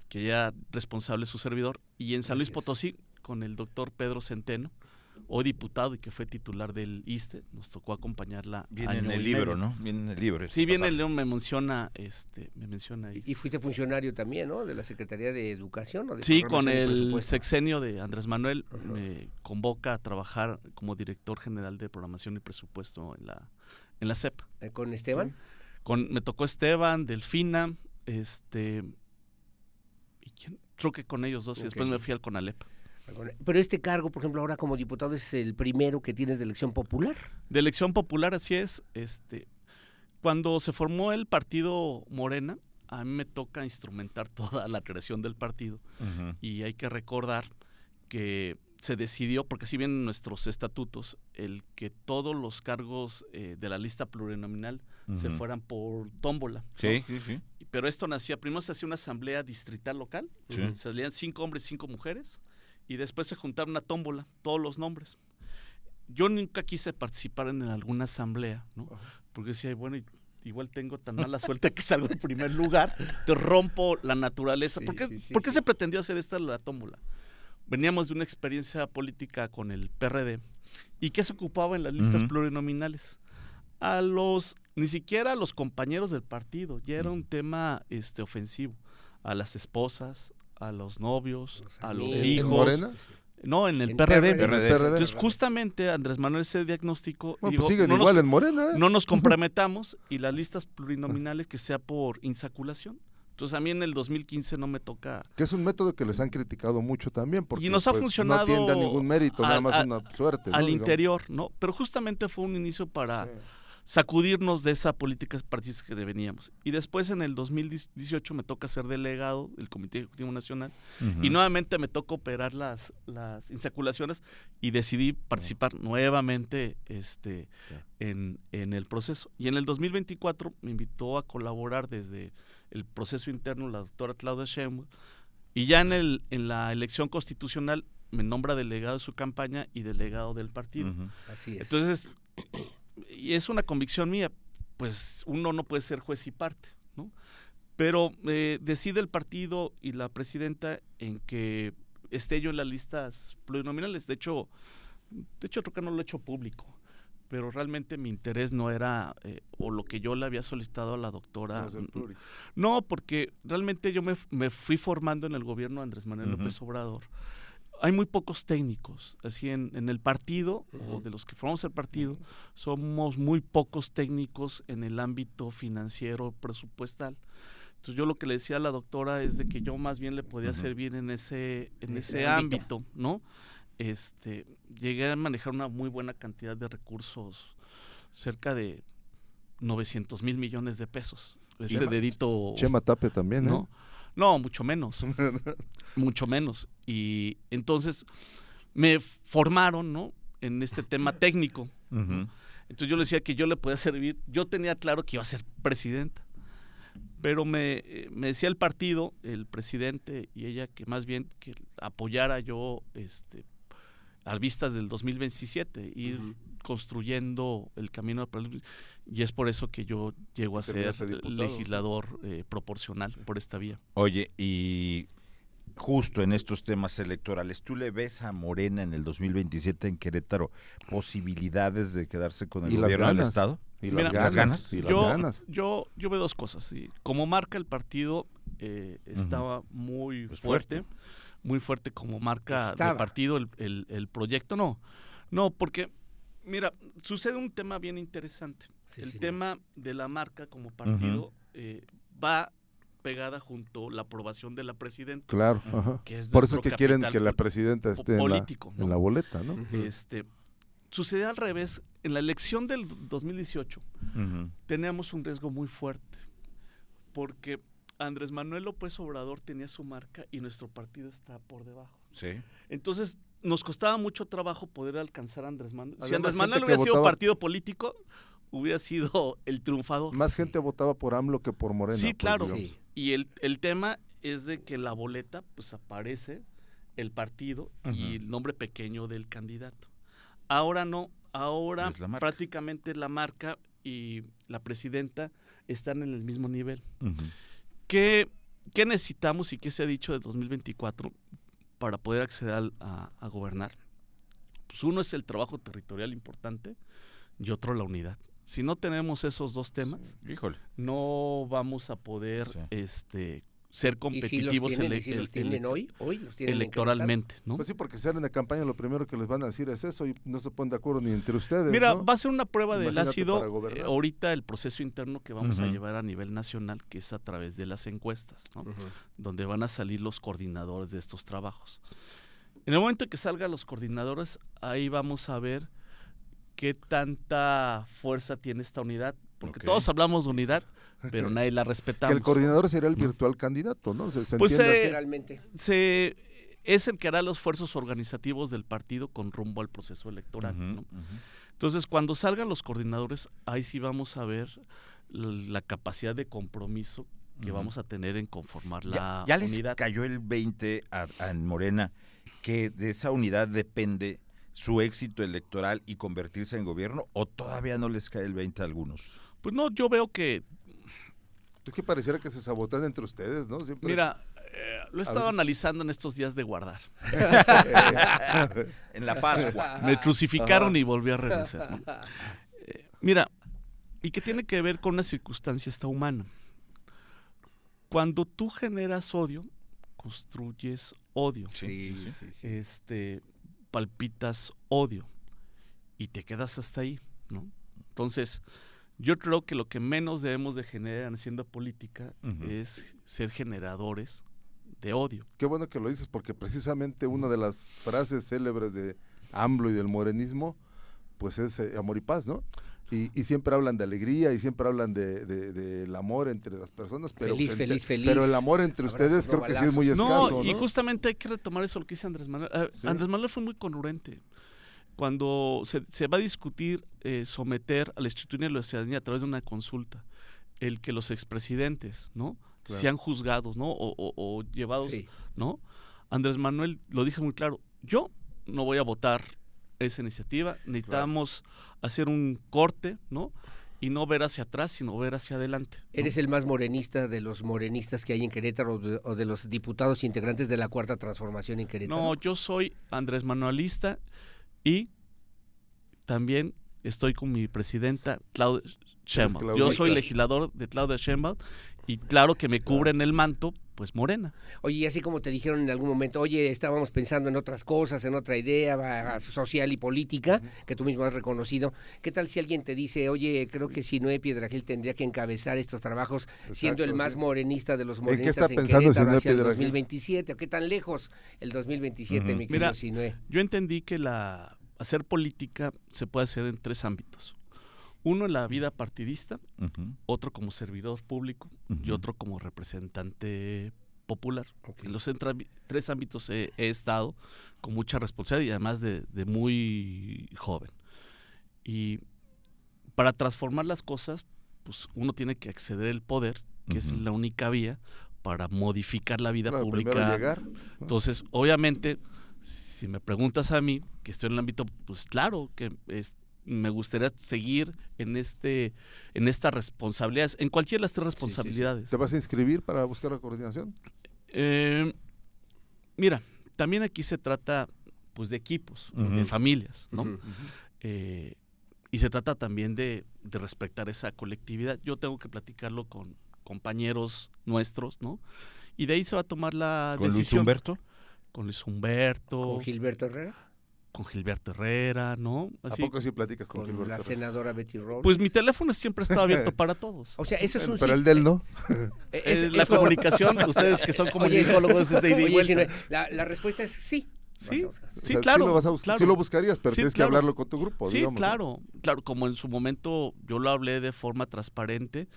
que ya responsable su servidor, y en San Luis Así es. Potosí, con el doctor Pedro Centeno, hoy diputado y que fue titular del ISSSTE, nos tocó acompañarla. Viene año en el y libro, medio. ¿no? Viene en el libro. Sí, viene el el león, me menciona ahí. Y fuiste funcionario también, ¿no? De la Secretaría de Educación. ¿O de Sí, con Programación y el Presupuesto? sexenio de Andrés Manuel Ajá. me convoca a trabajar como director general de programación y presupuesto en la CEP. ¿Con Esteban? Me tocó Esteban, Delfina, ¿y quién? Creo que con ellos dos, y después Ok. me fui al CONALEP. Pero este cargo, por ejemplo, ahora como diputado es el primero que tienes de elección popular. De elección popular, así es. Cuando se formó el partido Morena, a mí me toca instrumentar toda la creación del partido. Y hay que recordar que se decidió, porque así vienen nuestros estatutos, el que todos los cargos de la lista plurinominal se fueran por tómbola. ¿no? Sí, sí, sí. Pero esto nacía, primero se hacía una asamblea distrital local, Sí. salían 5 hombres y 5 mujeres, y después se juntaron una tómbola, todos los nombres. Yo nunca quise participar en alguna asamblea, ¿no? Porque decía, bueno, igual tengo tan mala suerte que salgo en primer lugar, te rompo la naturaleza. Sí, ¿Por qué, sí, por qué sí. se pretendió hacer esta la tómbola? Veníamos de una experiencia política con el PRD, y ¿qué se ocupaba en las listas Ujú. plurinominales? Ni siquiera a los compañeros del partido, ya era un tema ofensivo, a las esposas, a los novios, a los amigos. ¿En hijos. Morena? No, en el En PRD. PRD. Entonces, justamente Andrés Manuel ese diagnóstico, No, digo, pues siguen no igual nos, en Morena, ¿eh? no nos comprometamos y las listas plurinominales que sea por insaculación. Entonces, a mí en el 2015 no me toca. Que es un método que les han criticado mucho también, porque Y nos ha pues, funcionado no tiende a ningún mérito, nada al- más al- una suerte. ¿no? Al Digamos. interior, ¿no? Pero justamente fue un inicio para Sí. sacudirnos de esa política partidista que veníamos. Y después en el 2018 me toca ser delegado del Comité Ejecutivo Nacional y nuevamente me toca operar las insaculaciones y decidí participar nuevamente en el proceso. Y en el 2024 me invitó a colaborar desde el proceso interno la doctora Claudia Sheinbaum, y ya en la elección constitucional me nombra delegado de su campaña y delegado del partido. Así es. Entonces, y es una convicción mía, pues uno no puede ser juez y parte, ¿no? Pero decide el partido y la presidenta en que esté yo en las listas plurinominales. De hecho creo que no lo he hecho público, pero realmente mi interés no era, o lo que yo le había solicitado a la doctora. No, porque realmente yo me fui formando en el gobierno de Andrés Manuel López Obrador. Hay muy pocos técnicos, así en el partido, o de los que formamos el partido, somos muy pocos técnicos en el ámbito financiero, presupuestal. Entonces yo lo que le decía a la doctora es de que yo más bien le podía servir en ese ámbito, ¿no? Llegué a manejar una muy buena cantidad de recursos, cerca de 900 mil millones de pesos. Dedito. Chema Tape también, ¿eh? No, mucho menos. Mucho menos. Y entonces me formaron, ¿no?, en este tema técnico. Entonces yo le decía que yo le podía servir. Yo tenía claro que iba a ser presidenta. Pero me decía el partido, el presidente y ella, que más bien que apoyara yo a vistas del 2027, ir construyendo el camino, y es por eso que yo llego a ser legislador proporcional por esta vía. Oye, y justo en estos temas electorales, ¿tú le ves a Morena en el 2027 en Querétaro posibilidades de quedarse con el gobierno del Estado? Y Mira, las ganas. Yo veo dos cosas. ¿Sí? Como marca el partido estaba muy fuerte. Muy fuerte como marca de partido el proyecto. No, porque, mira, sucede un tema bien interesante. El tema de la marca como partido va pegada junto a la aprobación de la presidenta. Claro, que es por eso es que quieren que la presidenta esté político, en la boleta, ¿no? Sucede al revés. En la elección del 2018 teníamos un riesgo muy fuerte, porque Andrés Manuel López Obrador tenía su marca y nuestro partido está por debajo. Sí. Entonces, nos costaba mucho trabajo poder alcanzar a Andrés Manuel. Si Andrés Manuel hubiera sido partido político, hubiera sido el triunfador. Más gente votaba por AMLO que por Morena. Sí, claro. Digamos. Y el tema es de que en la boleta pues aparece el partido y el nombre pequeño del candidato. Ahora no, ahora prácticamente la marca y la presidenta están en el mismo nivel. ¿Qué necesitamos y qué se ha dicho de 2024 para poder acceder a gobernar? Pues uno es el trabajo territorial importante y otro la unidad. Si no tenemos esos dos temas, no vamos a poder ser competitivos electoralmente, ¿no? Pues sí, porque salen de campaña, lo primero que les van a decir es eso y no se ponen de acuerdo ni entre ustedes. Mira, ¿no? va a ser una prueba del ácido ahorita el proceso interno que vamos a llevar a nivel nacional, que es a través de las encuestas, ¿no? Donde van a salir los coordinadores de estos trabajos. En el momento en que salgan los coordinadores, ahí vamos a ver qué tanta fuerza tiene esta unidad, porque todos hablamos de unidad, pero nadie la respetamos. Que el coordinador sería el virtual candidato, ¿no? ¿Se pues entiende así? Es el que hará los esfuerzos organizativos del partido con rumbo al proceso electoral, ¿no? Entonces, cuando salgan los coordinadores, ahí sí vamos a ver la capacidad de compromiso que vamos a tener en conformar la ya unidad. Les cayó el 20 a Morena, que de esa unidad depende su éxito electoral y convertirse en gobierno, ¿o todavía no les cae el 20 a algunos? Pues no, yo veo que... Es que pareciera que se sabotean entre ustedes, ¿no? Siempre... Mira, lo he estado analizando en estos días de guardar. En la Pascua. Me crucificaron y volví a regresar, ¿no? Mira, y que tiene que ver con una circunstancia esta humana. Cuando tú generas odio, construyes odio. Sí. Palpitas odio y te quedas hasta ahí, ¿no? Entonces, yo creo que lo que menos debemos de generar haciendo política es ser generadores de odio. Qué bueno que lo dices, porque precisamente una de las frases célebres de AMLO y del morenismo, pues es amor y paz, ¿no? Y siempre hablan de alegría y siempre hablan del amor entre las personas, pero, Feliz. pero el amor entre Abrazos, ustedes no creo que sí es muy balazos. escaso, No, ¿no? y justamente hay que retomar eso lo que dice Andrés Manuel. Sí. Andrés Manuel fue muy congruente. Cuando se va a discutir someter a la Instituto de la Ciudadanía a través de una consulta, el que los expresidentes, ¿no? Claro. Sean juzgados, ¿no? O llevados, Sí. ¿no? Andrés Manuel lo dijo muy claro. Yo no voy a votar esa iniciativa. Necesitamos hacer un corte, ¿no? Y no ver hacia atrás, sino ver hacia adelante, ¿no? ¿Eres el más morenista de los morenistas que hay en Querétaro o de los diputados integrantes de la Cuarta Transformación en Querétaro? No, yo soy Andrés Manuelista y también estoy con mi presidenta Claudia Sheinbaum. Yo claudista. soy legislador de Claudia Sheinbaum y claro que me cubren el manto, pues Morena. Oye, y así como te dijeron en algún momento, oye, estábamos pensando en otras cosas, en otra idea social y política, que tú mismo has reconocido, ¿qué tal si alguien te dice, oye, creo que Sinué Piedrahítal tendría que encabezar estos trabajos siendo el más sí. morenista de los ¿En qué morenistas está pensando Querétaro Sinué hacia el Piedrahítal? 2027? ¿O qué tan lejos el 2027, mi querido Mira, Sinué? Yo entendí que hacer política se puede hacer en 3 ámbitos. Uno en la vida partidista, Ujú. otro como servidor público y Ujú. otro como representante popular. Ok. En los 3 ámbitos he estado con mucha responsabilidad y además de muy joven. Y para transformar las cosas, pues uno tiene que acceder al poder, que es Ujú. la única vía para modificar la vida Claro, pública. primero llegar, ¿no? Entonces, obviamente, si me preguntas a mí, que estoy en el ámbito, pues claro que me gustaría seguir en estas responsabilidades, en cualquiera de las 3 responsabilidades. ¿Te vas a inscribir para buscar la coordinación? Mira, también aquí se trata pues de equipos, Ujú. de familias, ¿no? Ujú. Y se trata también de respetar esa colectividad. Yo tengo que platicarlo con compañeros nuestros, ¿no? Y de ahí se va a tomar la ¿Con Luis decisión. Humberto? Con Luis Humberto, ¿Con Gilberto Herrera? con Gilberto Herrera, ¿no? ¿A Así, poco sí platicas con ¿Con Gilberto la Herrera? senadora Betty Robles? pues mi teléfono siempre está abierto para todos. O sea, eso es un Pero sí. el del no. La eso- comunicación, ustedes que son Oye, comunicólogos desde ida y Oye, vuelta. Sinué, la respuesta es sí. Sí, O sea, O sí, sea, claro. Sí lo, vas a claro. sí lo buscarías, pero Sí, tienes que claro. hablarlo con tu grupo, Sí, digamos, ¿no? claro, como en su momento yo lo hablé de forma transparente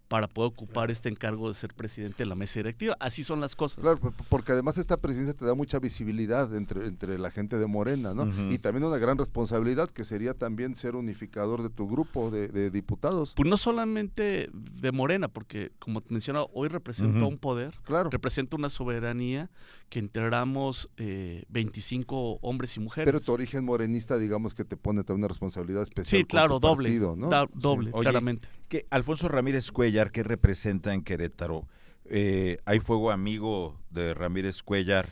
para poder ocupar este encargo de ser presidente de la mesa directiva. Así son las cosas. Claro, porque además esta presidencia te da mucha visibilidad entre la gente de Morena, ¿no? Ujú. Y también una gran responsabilidad que sería también ser unificador de tu grupo de diputados. Pues no solamente de Morena, porque como te mencionaba, hoy representa Ujú. un poder, Claro. representa una soberanía que integramos 25 hombres y mujeres. Pero tu origen morenista, digamos que te pone también una responsabilidad especial. Sí, con claro, tu doble, partido, ¿no? doble, Oye, claramente. Que Alfonso Ramírez Cuellar, que representa en Querétaro, hay fuego amigo de Ramírez Cuellar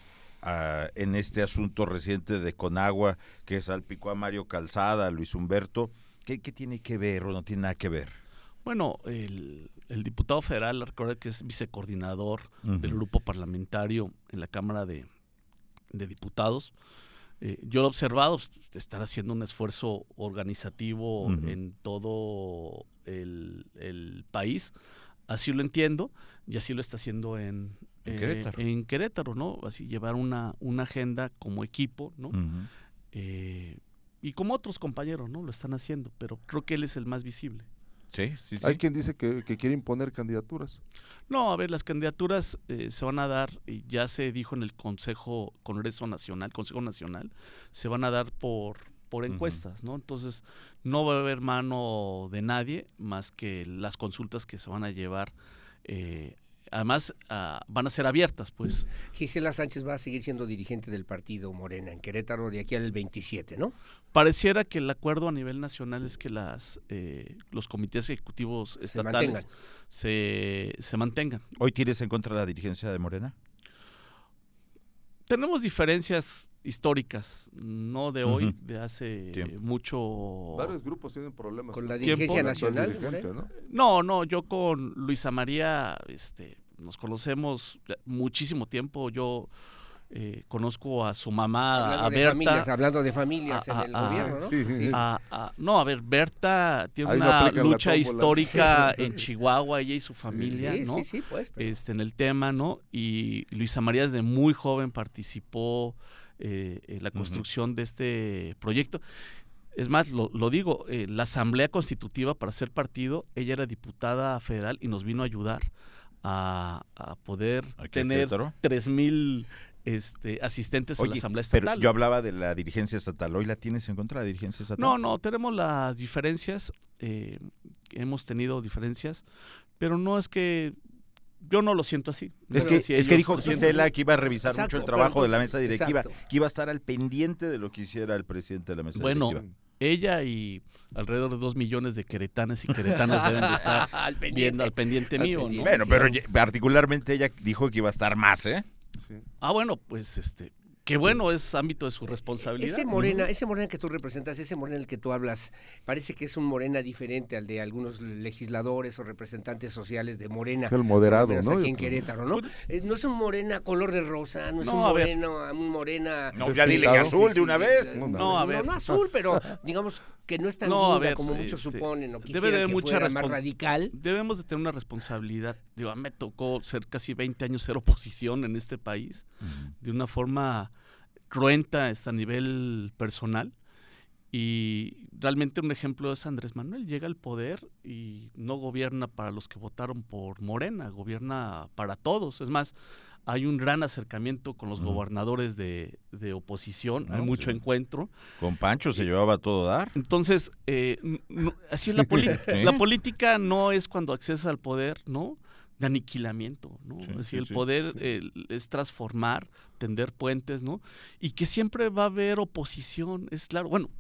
en este asunto reciente de Conagua, que salpicó a Mario Calzada, a Luis Humberto. ¿Qué tiene que ver o no tiene nada que ver? Bueno, el diputado federal, recuerda que es vicecoordinador Ujú. del grupo parlamentario en la Cámara de Diputados. Yo lo he observado, pues, estar haciendo un esfuerzo organizativo Ujú. en todo el país. Así lo entiendo y así lo está haciendo en Querétaro, ¿no? Así llevar una agenda como equipo, ¿no? Ujú. Y como otros compañeros, ¿no? Lo están haciendo, pero creo que él es el más visible. Sí, sí, sí. Hay quien dice que quiere imponer candidaturas. No, a ver, las candidaturas se van a dar, y ya se dijo en el Consejo Nacional, se van a dar por encuestas, ¿no? Entonces, no va a haber mano de nadie más que las consultas que se van a llevar. Además, van a ser abiertas, pues. Gisela Sánchez va a seguir siendo dirigente del partido Morena en Querétaro de aquí al 27, ¿no? Pareciera que el acuerdo a nivel nacional es que los comités ejecutivos estatales se mantengan. ¿Hoy tienes en contra de la dirigencia de Morena? Tenemos diferencias históricas, no de hoy, Ujú. de hace Tiempo. mucho... Varios grupos tienen problemas. Con la Tiempo. dirigencia Con el actual nacional. dirigente, Morena. ¿no? No, yo con Luisa María nos conocemos muchísimo tiempo. Yo conozco a su mamá, a Berta. Hablando de familias en el gobierno, ¿no? sí. Sí. No, a ver, Berta tiene Ahí no una aplican la lucha tómbola. histórica en Chihuahua, ella y su familia, Sí, ¿no? sí, pues. pero- En el tema, ¿no? Y Luisa María desde muy joven participó en la construcción de este proyecto. Es más, lo digo, la Asamblea Constitutiva para ser partido, ella era diputada federal y nos vino a ayudar a poder tener 3,000 asistentes en la Asamblea Estatal. Pero yo hablaba de la dirigencia estatal. ¿Hoy la tienes en contra de la dirigencia estatal? No, tenemos las diferencias, hemos tenido diferencias, pero no es que yo no lo siento así. Es que dijo Gisela que iba a revisar mucho el trabajo de la mesa directiva, que iba a estar al pendiente de lo que hiciera el presidente de la mesa directiva. Bueno, ella y alrededor de 2 millones de queretanas y queretanos deben de estar viendo al pendiente mío, ¿no? Bueno, pero particularmente ella dijo que iba a estar más, ¿eh? Sí. Bueno, pues qué bueno, es ámbito de su responsabilidad. Ese Morena que tú representas, ese Morena del que tú hablas, parece que es un Morena diferente al de algunos legisladores o representantes sociales de Morena. Es el moderado, ¿no? Aquí en Querétaro, ¿no? No es un Morena color de rosa, no es un Morena... No, ya dile que azul de una vez. No, azul, pero digamos que no es tan guinda como muchos suponen o quisieran debe de que mucha fuera más radical. Debemos de tener una responsabilidad. Digo, me tocó ser casi 20 años ser oposición en este país, de una forma cruenta a nivel personal, y realmente un ejemplo es Andrés Manuel. Llega al poder y no gobierna para los que votaron por Morena, gobierna para todos. Es más, hay un gran acercamiento con los gobernadores de oposición, hay mucho encuentro. Con Pancho se llevaba a todo dar. Entonces, así es la política. La política no es cuando accedes al poder, ¿no?, de aniquilamiento, ¿no? El poder es transformar, tender puentes, ¿no? Y que siempre va a haber oposición, es claro. Bueno,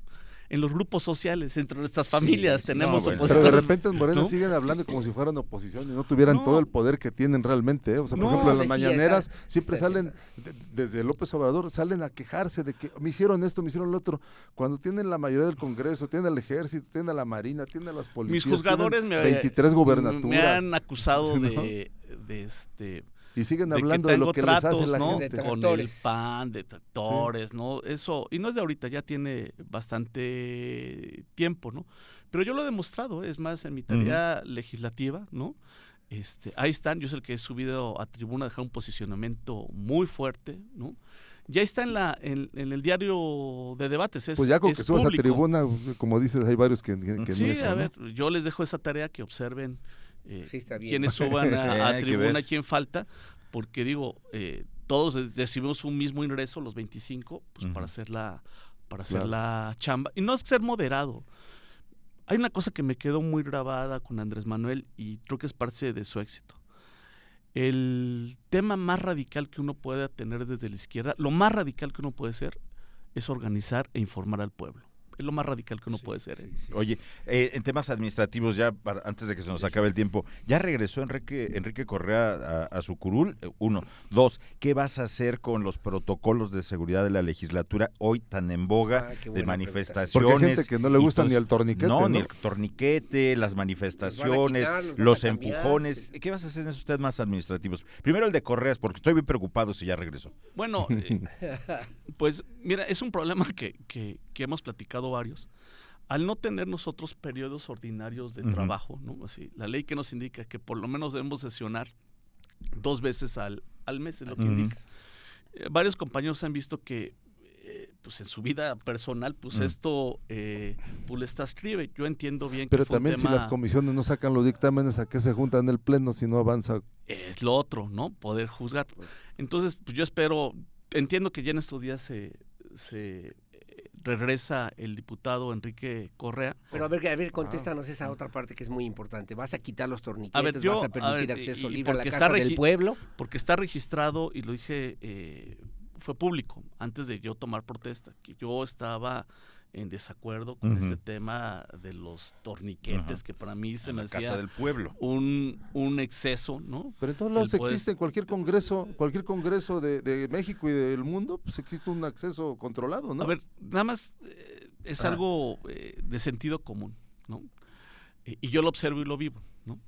en los grupos sociales, entre nuestras familias tenemos opositores. Pero de repente en Morena siguen hablando como si fueran oposición y no tuvieran todo el poder que tienen realmente, ¿eh? O sea, por ejemplo, en las mañaneras siempre salen, desde López Obrador, salen a quejarse de que me hicieron esto, me hicieron lo otro. Cuando tienen la mayoría del Congreso, tienen el Ejército, tienen a la Marina, tienen a las policías. Mis juzgadores 23 gubernaturas. Me han acusado de y siguen hablando de lo que les hace la gente. Con el PAN, de tractores, ¿no? Eso, y no es de ahorita, ya tiene bastante tiempo, ¿no? Pero yo lo he demostrado, es más, en mi tarea legislativa, ¿no? Ahí están, yo soy el que he subido a tribuna a dejar un posicionamiento muy fuerte, ¿no? Ya está en el diario de debates. Pues ya con que subas a tribuna, como dices, hay varios que sí, eso, a ver, yo les dejo esa tarea, que observen está bien. quienes suban a tribuna, quién falta, porque digo, todos recibimos un mismo ingreso, los 25, pues para hacer la chamba. Y no es ser moderado. Hay una cosa que me quedó muy grabada con Andrés Manuel y creo que es parte de su éxito. El tema más radical que uno puede tener desde la izquierda, lo más radical que uno puede ser, es organizar e informar al pueblo. Es lo más radical que uno puede ser. Oye, en temas administrativos, ya antes de que se nos acabe el tiempo, ¿ya regresó Enrique Correa a su curul? 1. 2, ¿qué vas a hacer con los protocolos de seguridad de la legislatura hoy tan en boga, de manifestaciones? Porque hay gente que no le gusta ni el torniquete, ¿no? Ni el torniquete, las manifestaciones, los empujones. ¿Qué vas a hacer en esos temas administrativos? Primero el de Correa, porque estoy bien preocupado si ya regresó. Bueno, pues mira, es un problema que hemos platicado varios. Al no tener nosotros periodos ordinarios de trabajo, ¿no? Así, la ley que nos indica que por lo menos debemos sesionar 2 veces al mes, es lo que indica. Varios compañeros han visto que pues en su vida personal, pues esto pues les transcribe. Yo entiendo bien pero que fue también un tema, si las comisiones no sacan los dictámenes, ¿a qué se juntan en el pleno si no avanza? Es lo otro, ¿no? Poder juzgar. Entonces, pues yo entiendo que ya en estos días se regresa el diputado Enrique Correa. Pero a ver, contéstanos esa otra parte que es muy importante. ¿Vas a quitar los torniquetes? ¿Vas a permitir acceso libre a la casa del pueblo? Porque está registrado, y lo dije, fue público, antes de yo tomar protesta, que yo estaba en desacuerdo con este tema de los torniquetes, que para mí se me hacía Casa del Pueblo un exceso, ¿no? Pero en todos lados existe, en cualquier congreso de México y del mundo, pues existe un acceso controlado, ¿no? A ver, nada más es algo de sentido común, ¿no? Y yo lo observo y lo vivo, ¿no?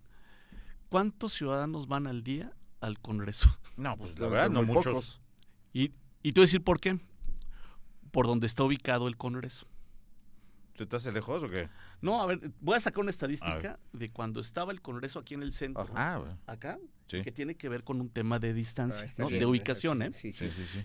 ¿Cuántos ciudadanos van al día al Congreso? No, pues la verdad, no muchos. Y te voy a decir por qué. Por donde está ubicado el Congreso. ¿Te estás lejos o qué? No, a ver, voy a sacar una estadística de cuando estaba el Congreso aquí en el centro, Bueno. acá, Sí. que tiene que ver con un tema de distancia, Está ¿no? bien, De ubicación, ¿eh? Sí. Sí, sí, sí.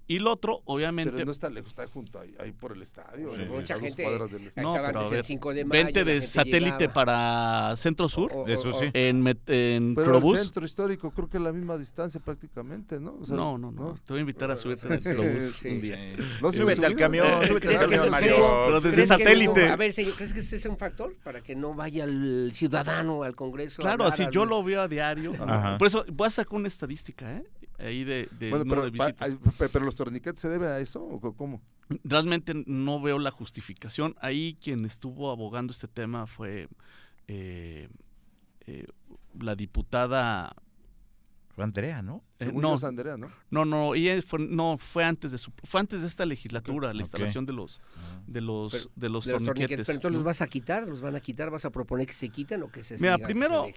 Y lo otro, obviamente, Pero no está lejos, está junto ahí por el estadio. Sí, mucha a 2 gente- cuadras del estadio. No, Estaba pero antes a el ver, 5 de mayo. vente la de gente satélite llegaba. para Centro Sur, Eso sí. en Pero Crobús. el centro histórico creo que es la misma distancia prácticamente, ¿no? O sea, No. Te voy a invitar a subirte en el Crobús Sí. un día. No se Súbete me al subido. camión, súbete al ¿Crees que camión, eso Mario. es- Pero desde ¿crees que satélite. eso- a ver, señor, ¿crees que ese es un factor para que no vaya el ciudadano al Congreso? a Claro, hablar así al- yo lo veo a diario. Ajá. Por eso voy a sacar una estadística, ahí de Bueno, número de visitas. pero los torniquetes se debe a eso o cómo? Realmente no veo la justificación. Ahí quien estuvo abogando este tema fue la diputada. Fue Andrea, ¿no? Según no, yo es Andrea, ¿no? no, ella fue antes de esta legislatura, la Ok. Pero- instalación de los de los torniquetes. torniquetes. Pero entonces los ¿no? vas a quitar, los van a quitar, vas a proponer que se quiten o que se Mira, sigan, que primero, se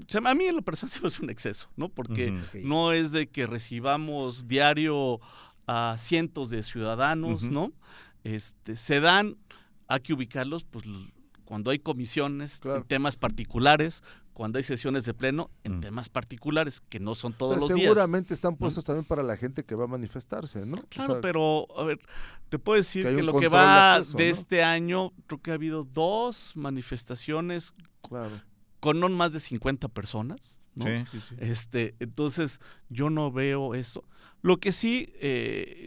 dejen? a mí en lo personal se me hace un exceso, ¿no? Porque Ujú. Ok. no es de que recibamos diario a cientos de ciudadanos, Ujú. ¿no? Se dan, hay que ubicarlos, pues cuando hay comisiones Claro. en temas particulares, cuando hay sesiones de pleno en Mm. temas particulares, que no son todos Pero los días. seguramente están puestos también para la gente que va a manifestarse, ¿no? O Claro, sea, pero, a ver, te puedo decir que hay que un lo que control de va acceso, de ¿no? este año, creo que ha habido 2 manifestaciones claro. con no más de 50 personas, ¿no? Sí, sí, sí. Entonces, yo no veo eso. Lo que sí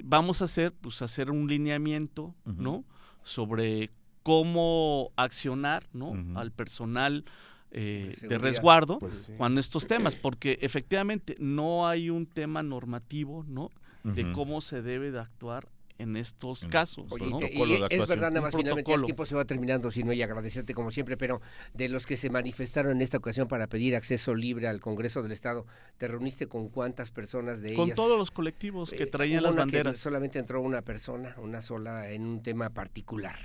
vamos a hacer, pues hacer un lineamiento, Ujú. ¿no? Sobre cómo accionar, ¿no? Ujú. Al personal de seguridad. resguardo Pues sí. con estos temas, porque efectivamente no hay un tema normativo, ¿no? De Ujú. cómo se debe de actuar en estos En- casos, Oye, ¿no? protocolo de es actuación. verdad, nada Un más finalmente el protocolo. tiempo se va terminando, sino y agradecerte como siempre, pero de los que se manifestaron en esta ocasión para pedir acceso libre al Congreso del Estado, ¿te reuniste con cuántas personas de Con ellas? todos los colectivos que traían Hubo las una que banderas. solamente entró una persona, una sola, en un tema particular.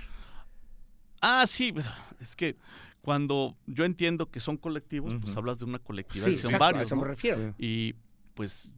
Ah, sí, pero es que cuando yo entiendo que son colectivos, pues Ujú. hablas de una colectividad, Sí, y son exacto, a varios, eso me ¿no? refiero. Sí. Y pues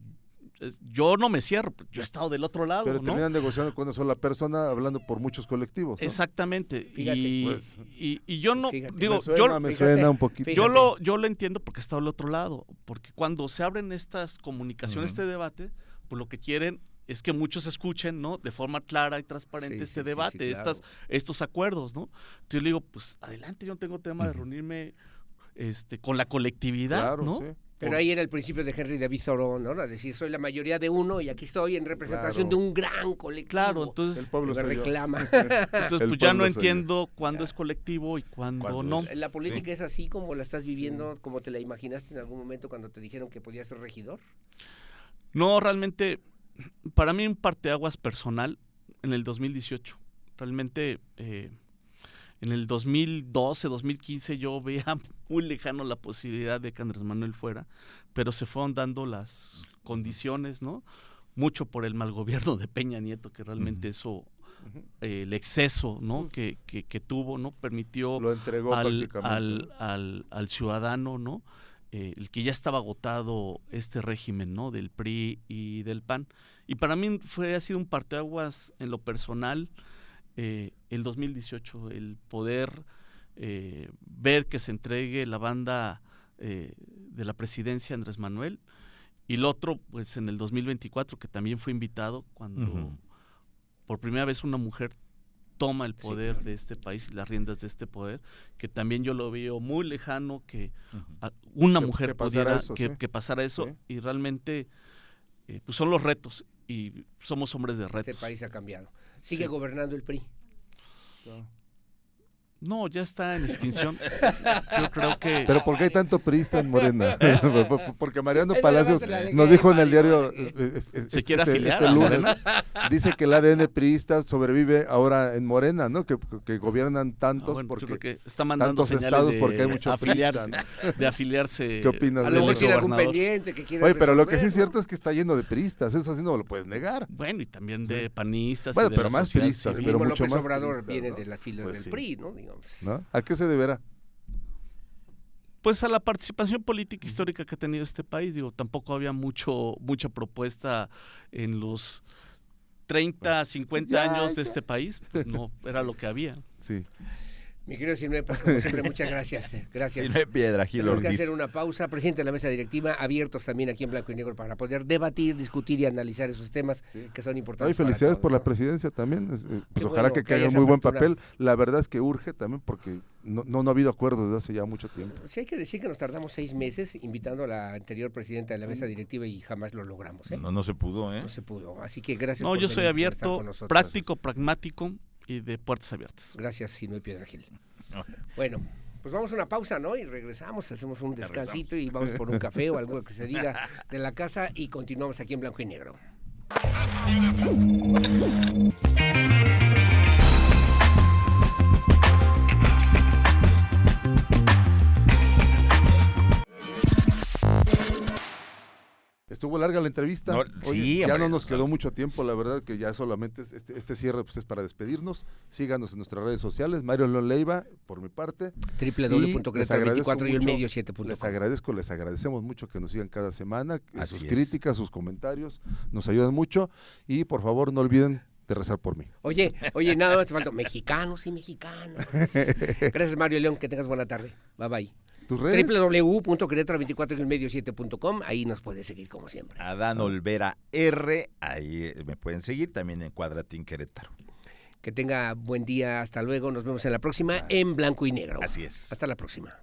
yo no me cierro, yo he estado del otro lado, Pero ¿no? terminan negociando con una sola persona hablando por muchos colectivos, ¿no? Exactamente. Fíjate, y, pues. y yo no, Fíjate. digo, me fíjate, suena un poquito. fíjate. yo lo entiendo porque he estado del otro lado, porque cuando se abren estas comunicaciones, Ujú. este debate, pues lo que quieren es que muchos escuchen, ¿no? De forma clara y transparente Sí, este sí, sí, debate, sí, claro. estos acuerdos, ¿no? Entonces yo le digo, pues adelante, yo no tengo tema de Ujú. reunirme con la colectividad, Claro, ¿no? sí. Pero ahí era el principio de Henry David Thoreau, ¿no? A decir, soy la mayoría de uno y aquí estoy en representación Claro. de un gran colectivo. Claro, entonces, El pueblo que me soy yo. reclama. entonces el pues ya no pueblo soy yo. entiendo cuándo es colectivo y cuándo Cuándo no. es. ¿La política es así como la estás viviendo, como te la imaginaste en algún momento cuando te dijeron que podías ser regidor? No, realmente, para mí un parteaguas personal en el 2018. Realmente en el 2012, 2015 yo veía muy lejano la posibilidad de que Andrés Manuel fuera, pero se fueron dando las condiciones, ¿no? Mucho por el mal gobierno de Peña Nieto, que realmente eso, el exceso, ¿no? Que tuvo, ¿no? Permitió Lo entregó prácticamente. al ciudadano, ¿no? El que ya estaba agotado este régimen, ¿no? Del PRI y del PAN. Y para mí ha sido un parteaguas en lo personal el 2018, el poder ver que se entregue la banda de la presidencia Andrés Manuel, y el otro, pues en el 2024, que también fue invitado cuando Ujú. por primera vez una mujer toma el Sí, poder claro. de este país y las riendas de este poder, que también yo lo veo muy lejano que Ujú. una Que- mujer que pasara pudiera, eso, que, sí. que pasara eso, Sí. y realmente pues son los retos, y somos hombres de Este retos. país ha cambiado. Sigue Sí. gobernando el PRI. Claro. No, ya está en extinción. Yo creo que... Pero ¿por qué hay tanto priista en Morena? Porque Mariano Esa Palacios no se la dejé, nos dijo en el Mario, diario porque- ¿Se quiere afiliar a lunes, Morena? dice que el ADN priista sobrevive ahora en Morena, ¿no? Que gobiernan Ah, tantos bueno, yo porque creo que está mandando tantos señales estados de porque hay mucho afiliar, priista, de afiliarse. ¿Qué opinas A de lo mejor eso? tiene algún gobernador. pendiente que quiere Oye, pero lo que sí es resolver, cierto es que está lleno de priistas, eso así no lo puedes negar. Bueno, y también de panistas. Bueno, y de pero la más sociedad priistas, ¿no? civil. El pero mismo mucho López más Obrador priistas, viene ¿no? de las filas Pues del sí. PRI, ¿no? Digamos. ¿No? ¿A qué se deberá? Pues a la participación política histórica que ha tenido este país. Digo, tampoco había mucha propuesta en los 30, 50 Ya, años de ya. este país. Pues no, era lo que había. Sí. Mi querido Sinue, pues como siempre, muchas gracias. Gracias. Sinue Piedra Gil Tenemos que Ortiz. hacer una pausa. Presidente de la mesa directiva, abiertos también aquí en Blanco y Negro para poder debatir, discutir y analizar esos temas que son No, y importantes. felicidades para por la todos, ¿no? presidencia también. Pues Qué ojalá bueno que que haya caiga esa muy buen apertura. papel. La verdad es que urge también porque no ha habido acuerdo desde hace ya mucho tiempo. Sí, hay que decir que nos tardamos 6 meses invitando a la anterior presidenta de la mesa directiva y jamás lo logramos, ¿eh? No se pudo, ¿eh? No se pudo. Así que gracias No, por yo soy venir, por estar abierto, con nosotros. práctico, pragmático y de puertas abiertas. Gracias, Sinue Piedra Gil. Bueno, pues vamos a una pausa, ¿no? Y regresamos, hacemos un descansito y vamos por un café o algo que se diga de la casa y continuamos aquí en Blanco y Negro. Estuvo larga la entrevista. No, Oye, sí, ya hombre, no nos no. quedó mucho tiempo, la verdad que ya solamente este cierre pues, es para despedirnos. Síganos en nuestras redes sociales, Mario León Leiva, por mi parte. www.querétaro24 y el medio 7.com. Les agradecemos mucho que nos sigan cada semana. Así Sus es. críticas, sus comentarios, nos ayudan mucho. Y por favor, no olviden de rezar por mí. Oye, nada más te falta mexicanos y mexicanas. Gracias, Mario León, que tengas buena tarde. Bye bye. ¿Tus redes? www.querétaro24 y el medio 7.com, ahí nos puedes seguir como siempre. Adán Olvera R, ahí me pueden seguir, también en Cuadratín Querétaro. Que tenga buen día, hasta luego, nos vemos en la próxima en Blanco y Negro. Así es. Hasta la próxima.